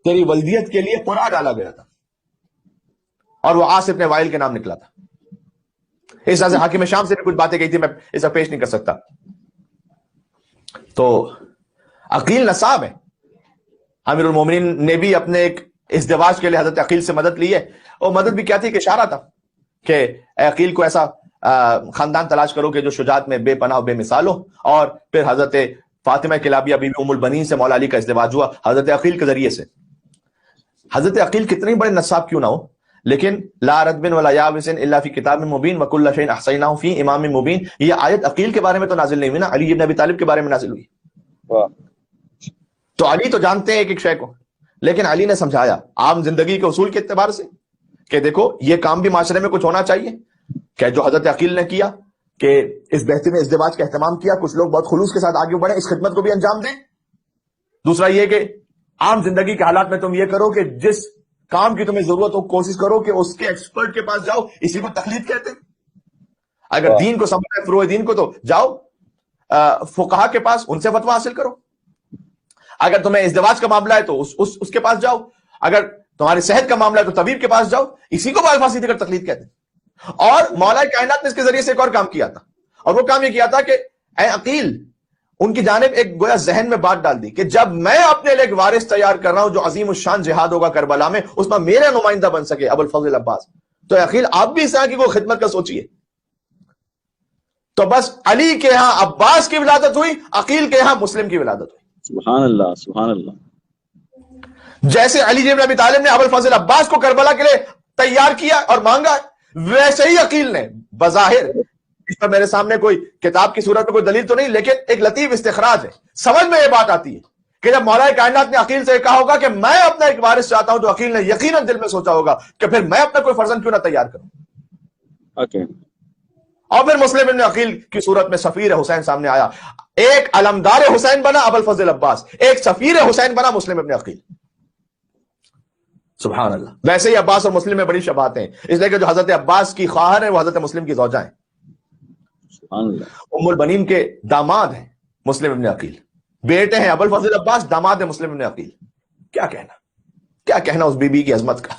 تیری ولدیت کے لیے قرعہ ڈالا گیا تھا اور وہ عاص ابن وائل کے نام نکلا تھا. اس طرح سے حاکم شام سے بھی کچھ باتیں کہی تھی، میں اسے پیش نہیں کر سکتا. تو عقیل نصاب ہے. امیر المومنین نے بھی اپنے ایک ازدواج کے لیے حضرت عقیل سے مدد لی ہے. اور مدد بھی کیا تھی کہ اشارہ تھا کہ اے عقیل کو ایسا خاندان تلاش کرو کہ جو شجاعت میں بے پناہ و بے مثال ہو. اور پھر حضرت فاطمہ کلابیہ بی بی ام البنین سے مولا علی کا ازدواج ہوا حضرت عقیل کے ذریعے سے. حضرت عقیل کتنے بڑے نصاب کیوں نہ ہو، لیکن لا ردب ولا یابس الا فی کتاب مبین وکل شیء احصیناہ فی امام مبین. یہ آیت عقیل کے بارے میں تو نازل نہیں ہوئی نا، علی ابن ابی طالب کے بارے میں نازل ہوئی. تو علی تو جانتے ہیں ایک ایک شے کو، لیکن علی نے سمجھایا عام زندگی کے اصول کے اعتبار سے کہ دیکھو یہ کام بھی معاشرے میں کچھ ہونا چاہیے. کہ جو حضرت عقیل نے کیا کہ اس بہترین ازدواج کا اہتمام کیا، کچھ لوگ بہت خلوص کے ساتھ آگے بڑھیں، اس خدمت کو بھی انجام دیں. دوسرا یہ کہ عام زندگی کے حالات میں تم یہ کرو کہ جس کام کی تمہیں ضرورت ہو کوشش کرو کہ اس کے ایکسپرٹ کے پاس جاؤ. اسی کو تقلید کہتے ہیں. اگر دین کو سمجھنا ہے، فروع دین کو، تو جاؤ فقہا کے پاس، ان سے فتویٰ حاصل کرو. اگر تمہیں ازدواج کا معاملہ ہے تو اس کے پاس جاؤ. اگر تمہاری صحت کا معاملہ ہے تو طبیب کے پاس جاؤ. اسی کو بالفاظ دیگر تقلید کہتے ہیں. اور مولا کائنات نے اس کے ذریعے سے ایک اور کام کیا تھا، اور وہ کام یہ کیا تھا کہ اے عقیل، ان کی جانب ایک گویا ذہن میں بات ڈال دی کہ جب میں اپنے لیے ایک وارث تیار کر رہا ہوں جو عظیم الشان جہاد ہوگا کربلا میں، اس میں میرا نمائندہ بن سکے ابو الفضل عباس. تو عقیل آپ بھی اس طرح کی کوئی خدمت کا سوچیے. تو بس علی کے ہاں عباس کی ولادت ہوئی، عقیل کے ہاں مسلم کی ولادت ہوئی. سبحان اللہ سبحان اللہ. جیسے علی بن ابی طالب نے ابو الفضل عباس کو کربلا کے لیے تیار کیا اور مانگا، ویسے ہی عقیل نے بظاہر، اس پر میرے سامنے کوئی کتاب کی صورت میں کوئی دلیل تو نہیں، لیکن ایک لطیف استخراج ہے. سمجھ میں یہ بات آتی ہے کہ جب مولا کائنات نے عقیل سے کہا ہوگا کہ میں اپنا ایک وارث چاہتا ہوں، تو عقیل نے یقیناً دل میں سوچا ہوگا کہ پھر میں اپنا کوئی فرزند کیوں نہ تیار کروں. اور پھر مسلم ابن عقیل کی صورت میں سفیر حسین سامنے آیا. ایک علمدار حسین بنا ابو الفضل عباس، ایک سفیر حسین بنا مسلم ابن عقیل. سبحان اللہ. ویسے ہی عباس اور مسلم میں بڑی شباہتیں ہیں، اس لیے کہ جو حضرت عباس کی خواہر ہیں وہ حضرت مسلم کی زوجہ ہیں. سبحان اللہ. ام البنین کے داماد ہیں مسلم ابن عقیل، بیٹے ہیں ابو الفضل عباس، داماد ہیں مسلم ابن عقیل. کیا کہنا اس بی بی کی عظمت کا،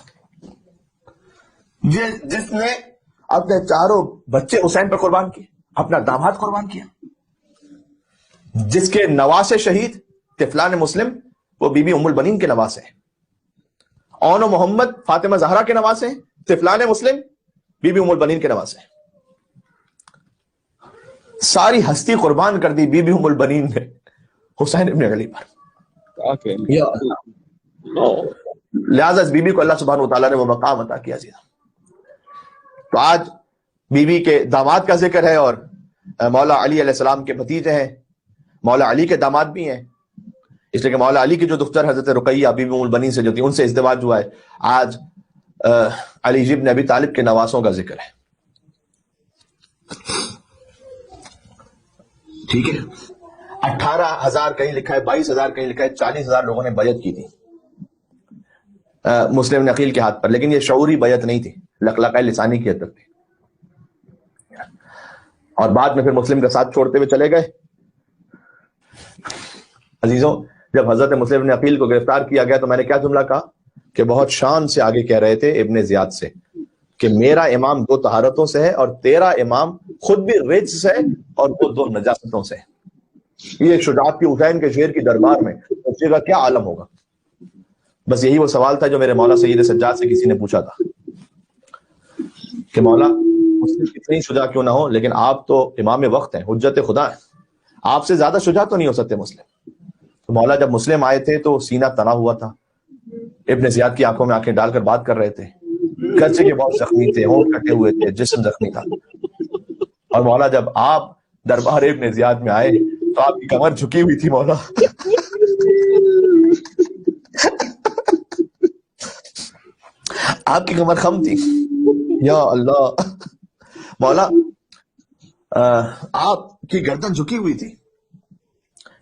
جس نے اپنے چاروں بچے حسین پر قربان کیے، اپنا داماد قربان کیا، جس کے نواسے شہید طفلان مسلم وہ بی بی ام البنین کے نواسے ہیں. اون و محمد فاطمہ زہرا کے نواسے ہیں، طفلان مسلم بی بی ام البنین کے نواسے ہیں. ساری ہستی قربان کر دی بی بی ام البنین نے حسین ابن علی پر. لہذا اس بی بی کو اللہ سبحانہ وتعالیٰ نے وہ مقام عطا کیا. تو آج بی بی کے داماد کا ذکر ہے، اور مولا علی علیہ السلام کے بھتیجے ہیں، مولا علی کے داماد بھی ہیں، اس لیے کہ مولا علی کی جو دختر حضرت رقیہ بی بی ام البنین سے جو تھی ان سے ازدواج ہوا ہے. آج علی ابن ابی طالب کے نواسوں کا ذکر ہے. ٹھیک ہے، 18,000 کہیں لکھا ہے، 22,000 کہیں لکھا ہے، 40,000 لوگوں نے بیعت کی تھی مسلم ابن عقیل کے ہاتھ پر، لیکن یہ شعوری بیعت نہیں تھی، لقلقہ لسانی کی حد تک تھی. اور بعد میں پھر مسلم کا ساتھ چھوڑتے ہوئے چلے گئے. عزیزوں، جب حضرت مسلم ابن عقیل کو گرفتار کیا گیا تو میں نے کیا جملہ کہا کہ بہت شان سے آگے کہہ رہے تھے ابن زیاد سے کہ میرا امام 2 طہارتوں سے ہے اور تیرا امام خود بھی رجس سے اور وہ 2 نجاستوں سے. یہ شجاعت کی حسین کے شعر کی دربار میں بچے کا کیا عالم ہوگا. بس یہی وہ سوال تھا جو میرے مولا سید سجاد سے کسی نے پوچھا تھا کہ مولا مسلم کتنی شجاع کیوں نہ ہو، لیکن آپ تو امام وقت ہیں، حجت خدا ہیں، آپ سے زیادہ شجاع تو نہیں ہو سکتے مسلم. تو مولا جب مسلم آئے تھے تو سینہ تنا ہوا تھا، ابن زیاد کی آنکھوں میں آنکھیں ڈال کر بات کر رہے تھے، گرچہ کے بہت زخمی تھے، ہونٹ کٹے ہوئے تھے، جسم زخمی تھا. اور مولا جب آپ دربار ابن زیاد میں آئے تو آپ کی کمر جھکی ہوئی تھی مولا. آپ کی کمر خم تھی. یا اللہ مولا، آپ کی گردن جھکی ہوئی تھی،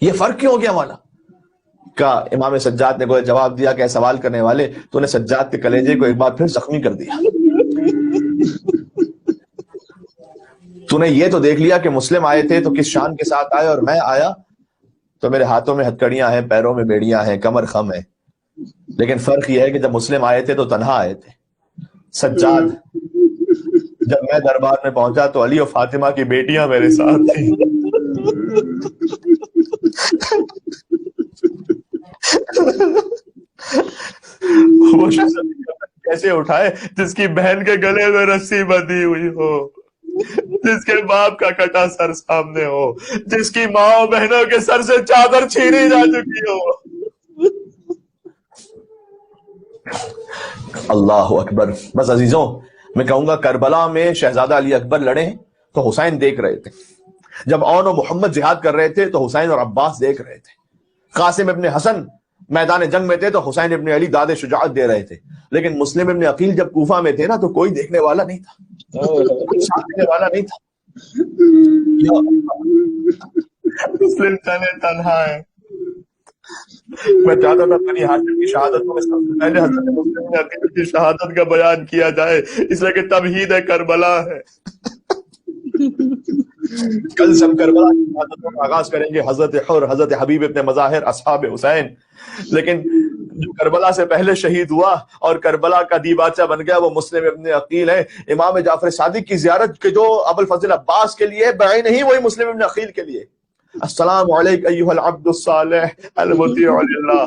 یہ فرق کیوں ہو گیا مولا؟ کا امام سجاد نے کوئی جواب دیا کہ سوال کرنے والے، تو نے سجاد کے کلیجے کو ایک بار پھر زخمی کر دیا. تو نے یہ تو دیکھ لیا کہ مسلم آئے تھے تو کس شان کے ساتھ آئے، اور میں آیا تو میرے ہاتھوں میں ہتکڑیاں ہیں، پیروں میں بیڑیاں ہیں، کمر خم ہے. لیکن فرق یہ ہے کہ جب مسلم آئے تھے تو تنہا آئے تھے. سجاد جب میں دربار میں پہنچا تو علی اور فاطمہ کی بیٹیاں میرے ساتھ تھیں. وہ شخص کیسے اٹھائے جس کی بہن کے گلے میں رسی بندھی ہوئی ہو، جس کے باپ کا کٹا سر سامنے ہو، جس کی ماں بہنوں کے سر سے چادر چھینی جا چکی ہو. اللہ اکبر. بس عزیزوں، میں کہوں گا کربلا میں شہزادہ علی اکبر لڑے تو حسین دیکھ رہے تھے، جب اون و محمد جہاد کر رہے تھے تو حسین اور عباس دیکھ رہے تھے، قاسم ابن حسن میدان جنگ میں تھے تو حسین ابن علی داد شجاعت دے رہے تھے. لیکن مسلم ابن عقیل جب کوفہ میں تھے نا تو کوئی دیکھنے والا نہیں تھا، کوئی ساتھ دینے والا نہیں تھا. مسلم چلے تنہا ہے. میں چاہتا تھا بنی ہاشم کی شہادت کو سب سے پہلے حضرت مسلم ابن عقیل کی شہادت کا بیان کیا جائے، اس لیے کہ تمہید کربلا ہے. کل سے ہم کربلا کی شہادتوں کا آغاز کریں گے، حضرت حر، حضرت حبیب ابن مظاہر، اصحاب حسین. لیکن جو کربلا سے پہلے شہید ہوا اور کربلا کا دیباچہ بن گیا وہ مسلم ابن عقیل ہے. امام جعفر صادق کی زیارت کے جو ابو الفضل عباس کے لیے بعین نہیں، وہی مسلم ابن عقیل کے لیے. السلام علیک ایھا العبد الصالح المطیع للہ.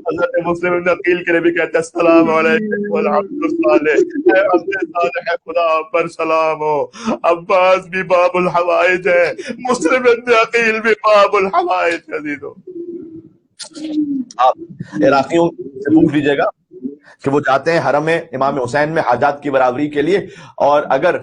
حضرت مسلم ابن عقیل کے لیے بھی کہتے ہیں السلام علیک ایھا العبد الصالح، اے عبد صالح خدا پر سلام ہو. عباس بھی باب الحوائج ہے، مسلم ابن عقیل بھی باب الحوائج. عزیزو، آپ عراقیوں سے پوچھ لیجیے گا کہ وہ جاتے ہیں حرم امام حسین میں حاجات کی برابری کے لیے، اور اگر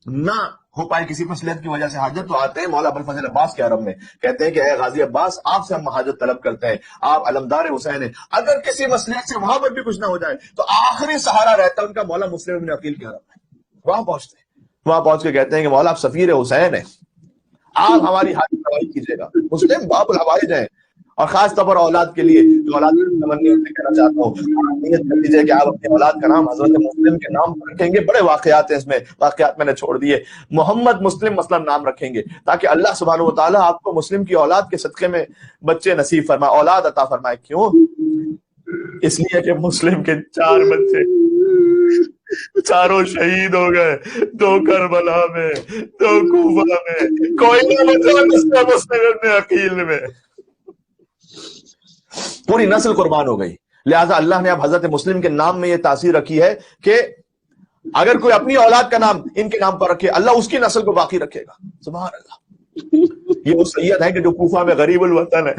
نہ ہو پائے کسی مصلحت کی وجہ سے حاجت تو آتے ہیں مولا ابو الفضل عباس کے حرم میں، کہتے ہیں کہ اے غازی عباس، آپ سے ہم حاجت طلب کرتے ہیں، آپ علمدار حسین ہیں. اگر کسی مصلحت سے وہاں پر بھی کچھ نہ ہو جائے تو آخری سہارا رہتا ہے ان کا مولا مسلم ابن عقیل کے حرم میں. وہاں پہنچتے ہیں، وہاں پہنچ کے کہتے ہیں کہ مولا آپ سفیر حسین ہیں، آپ ہماری حاجت روائی کیجیے گا. مسلم باب الحوائج ہیں اور خاص طور پر اولاد کے لیے جو اولاد کی تمنی ان سے کہنا چاہتا ہوں، آپ نیت کر لیجیے کہ آپ اپنی اولاد کا نام حضرت مسلم کے نام پر رکھیں گے. بڑے واقعات ہیں اس میں، واقعات میں نے چھوڑ دیے. محمد مسلم مثلا نام رکھیں گے تاکہ اللہ سبحانہ و تعالیٰ آپ کو مسلم کی اولاد کے صدقے میں بچے نصیب فرمائے، اولاد عطا فرمائے. کیوں؟ اس لیے کہ مسلم کے 4 بچے چاروں شہید ہو گئے، 2 کربلا میں، 2 کوفہ میں، کوئی نہ بچا مسلم ابن عقیل میں. پوری نسل قربان ہو گئی. لہذا اللہ نے اب حضرت مسلم کے نام میں یہ تاثیر رکھی ہے کہ اگر کوئی اپنی اولاد کا نام ان کے نام پر رکھے، اللہ اس کی نسل کو باقی رکھے گا. سبحان اللہ. یہ وہ سید ہے کہ جو کوفہ میں غریب الوطن ہے.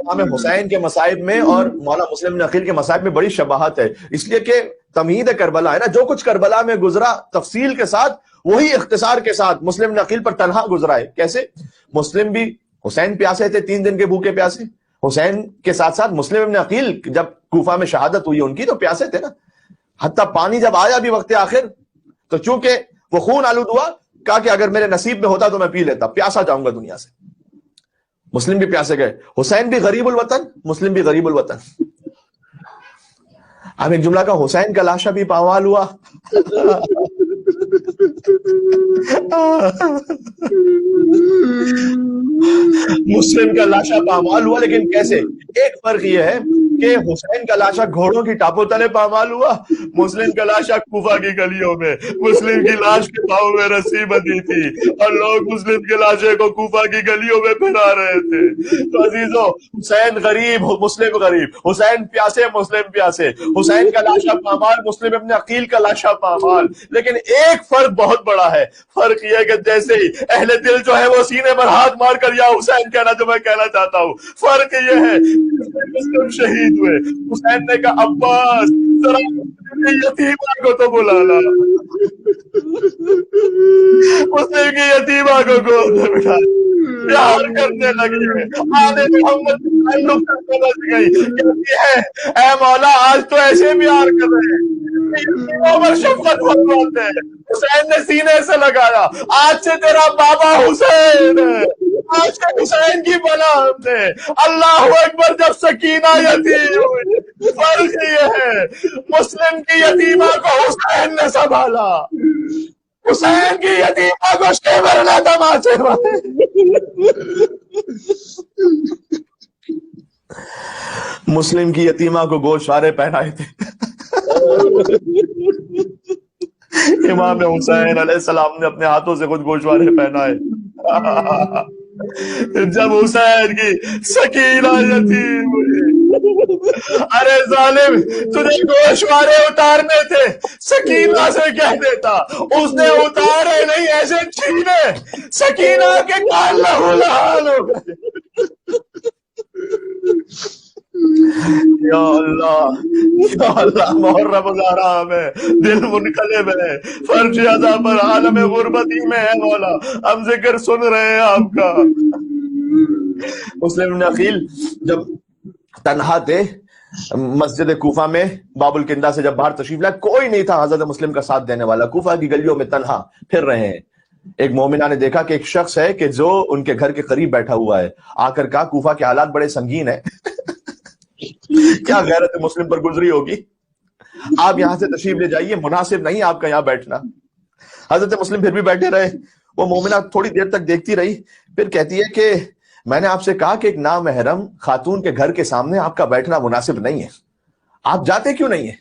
امام حسین کے مصائب میں اور مولا مسلم بن عقیل کے مصائب میں بڑی شباہت ہے، اس لیے کہ تمہید کربلا ہے نا، جو کچھ کربلا میں گزرا تفصیل کے ساتھ وہی اختصار کے ساتھ مسلم بن عقیل پر تنہا گزرا ہے. کیسے؟ مسلم بھی، حسین پیاسے تھے 3 دن کے بھوکے پیاسے، حسین کے ساتھ ساتھ مسلم بن عقیل جب کوفہ میں شہادت ہوئی ان کی تو پیاسے تھے نا. حتیٰ پانی جب آیا بھی وقت آخر تو چونکہ وہ خون آلود ہوا، کہا کہ اگر میرے نصیب میں ہوتا تو میں پی لیتا، پیاسا جاؤں گا دنیا سے. مسلم بھی پیاسے گئے، حسین بھی غریب الوطن، مسلم بھی غریب الوطن. اب ایک جملہ کا، حسین کا لاشا بھی پامال ہوا. مسلم کا لاشا پامال ہوا، لیکن کیسے؟ ایک فرق یہ ہے کہ حسین کا لاشا گھوڑوں کی ٹاپوں تلے پامال ہوا، مسلم کا لاشا کوفہ کی گلیوں میں. مسلم کی لاش کے پاؤں میں رسی بندھی تھی اور لوگ مسلم کے لاشے کو کوفہ کی گلیوں میں پھیلا رہے تھے. تو عزیزو، حسین غریب، مسلم غریب، حسین پیاسے، مسلم پیاسے، حسین کا لاشا پامال، مسلم ابن عقیل کا لاشا پامال. لیکن ایک فرق بہت بڑا ہے، فرق یہ ہے کہ جیسے ہی اہل دل جو ہے وہ سینے پر ہاتھ مار کر یا حسین کہنا جو میں کہنا چاہتا ہوں، فرق یہ ہے مسلم شہید ہوئے، حسین نے کہا عباس ذرا یتیمہ کو تو بلانا، مسلم کی یتیمہ کو گود میں بٹھا پیار کرنے لگی، آل محمد تعلق کرنے لگ گئی. کہتی ہے اے مولا آج تو ایسے پیار کر رہے ہیں، یتیموں پر شفقت فرماتے ہیں. حسین نے سینے سے لگایا، آج سے تیرا بابا حسین ہے، آج سے حسین کی بنا ہم نے. اللہ اکبر. جب سکینہ یتیم ہوئی، فرق یہ ہے مسلم کی یتیمہ کو حسین نے سنبھالا، حسین کی یتیمہ کو شیور نے تماچے مارے. مسلم کی یتیمہ کو گوشوارے پہنائے تھے، امام حسین علیہ السلام نے اپنے ہاتھوں سے خود گوشوارے پہنائے. جب حسین کی سکینہ یتیم ہوئی، ارے ظالم تجھے گوشوارے اتارنے تھے، سکینہ سے کہہ دیتا. اس نے اتارے نہیں، ایسے چھینے، سکینہ کے کان لہو لہان ہو گئے. یا اللہ محرم الحرام ہے، دل منقلب ہے، فرش ادا پر عالم غربتی میں ہے مولا، ہم ذکر سن رہے ہیں آپ کا. مسلم بن عقیل جب تنہا تھے مسجد کوفہ میں، باب الکندا سے جب باہر تشریف لائے، کوئی نہیں تھا حضرت مسلم کا ساتھ دینے والا، کوفہ کی گلیوں میں تنہا پھر رہے ہیں. ایک مومنہ نے دیکھا کہ ایک شخص ہے کہ جو ان کے گھر کے قریب بیٹھا ہوا ہے، آ کر کہا کوفہ کے حالات بڑے سنگین ہیں، کیا غیرت مسلم پر گزری ہوگی، آپ یہاں سے تشریف لے جائیے، مناسب نہیں آپ کا یہاں بیٹھنا. حضرت مسلم پھر بھی بیٹھے رہے. وہ مومنہ تھوڑی دیر تک دیکھتی رہی، پھر کہتی ہے کہ میں نے آپ سے کہا کہ ایک نامحرم خاتون کے گھر کے سامنے آپ کا بیٹھنا مناسب نہیں ہے، آپ جاتے کیوں نہیں ہیں؟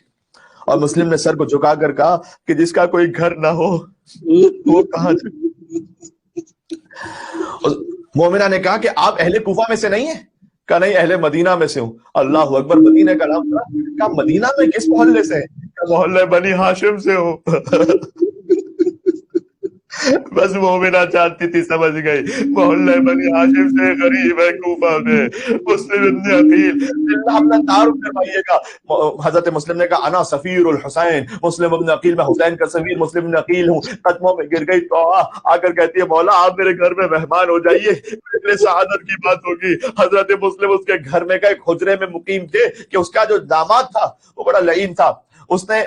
اور مسلم نے سر کو جھکا کر کہا کہ جس کا کوئی گھر نہ ہو وہ کہاں جائے. مومنہ نے کہا کہ آپ اہل کوفہ میں سے نہیں ہیں؟ کہا نہیں، اہل مدینہ میں سے ہوں. اللہ اکبر. مدینہ کا نام تھا. کہا مدینہ میں کس محلے سے ہیں؟ کہا محلے بنی ہاشم سے ہوں. بس مومنہ چاہتی تھی، سمجھ گئی، محلے بنی ہاشم سے غریب ہے کوفہ میں. مسلم ابن عقیل اللہ اپنا تعارف کروائیے گا. حضرت مسلم نے کہا انا سفیر الحسین، مسلم ابن عقیل میں حسین کا سفیر مسلم ابن عقیل ہوں. قدموں میں گر گئی تو آ کر کہتی ہے مولا آپ میرے گھر میں مہمان ہو جائیے، میرے سعادت کی بات ہوگی. حضرت مسلم اس کے گھر میں ایک حجرے میں مقیم تھے کہ اس کا جو داماد تھا وہ بڑا لعین تھا. اس نے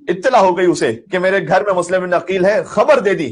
اطلاع ہو گئی اسے کہ میرے گھر میں مسلم ابن عقیل ہے، خبر دے دی.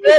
2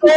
2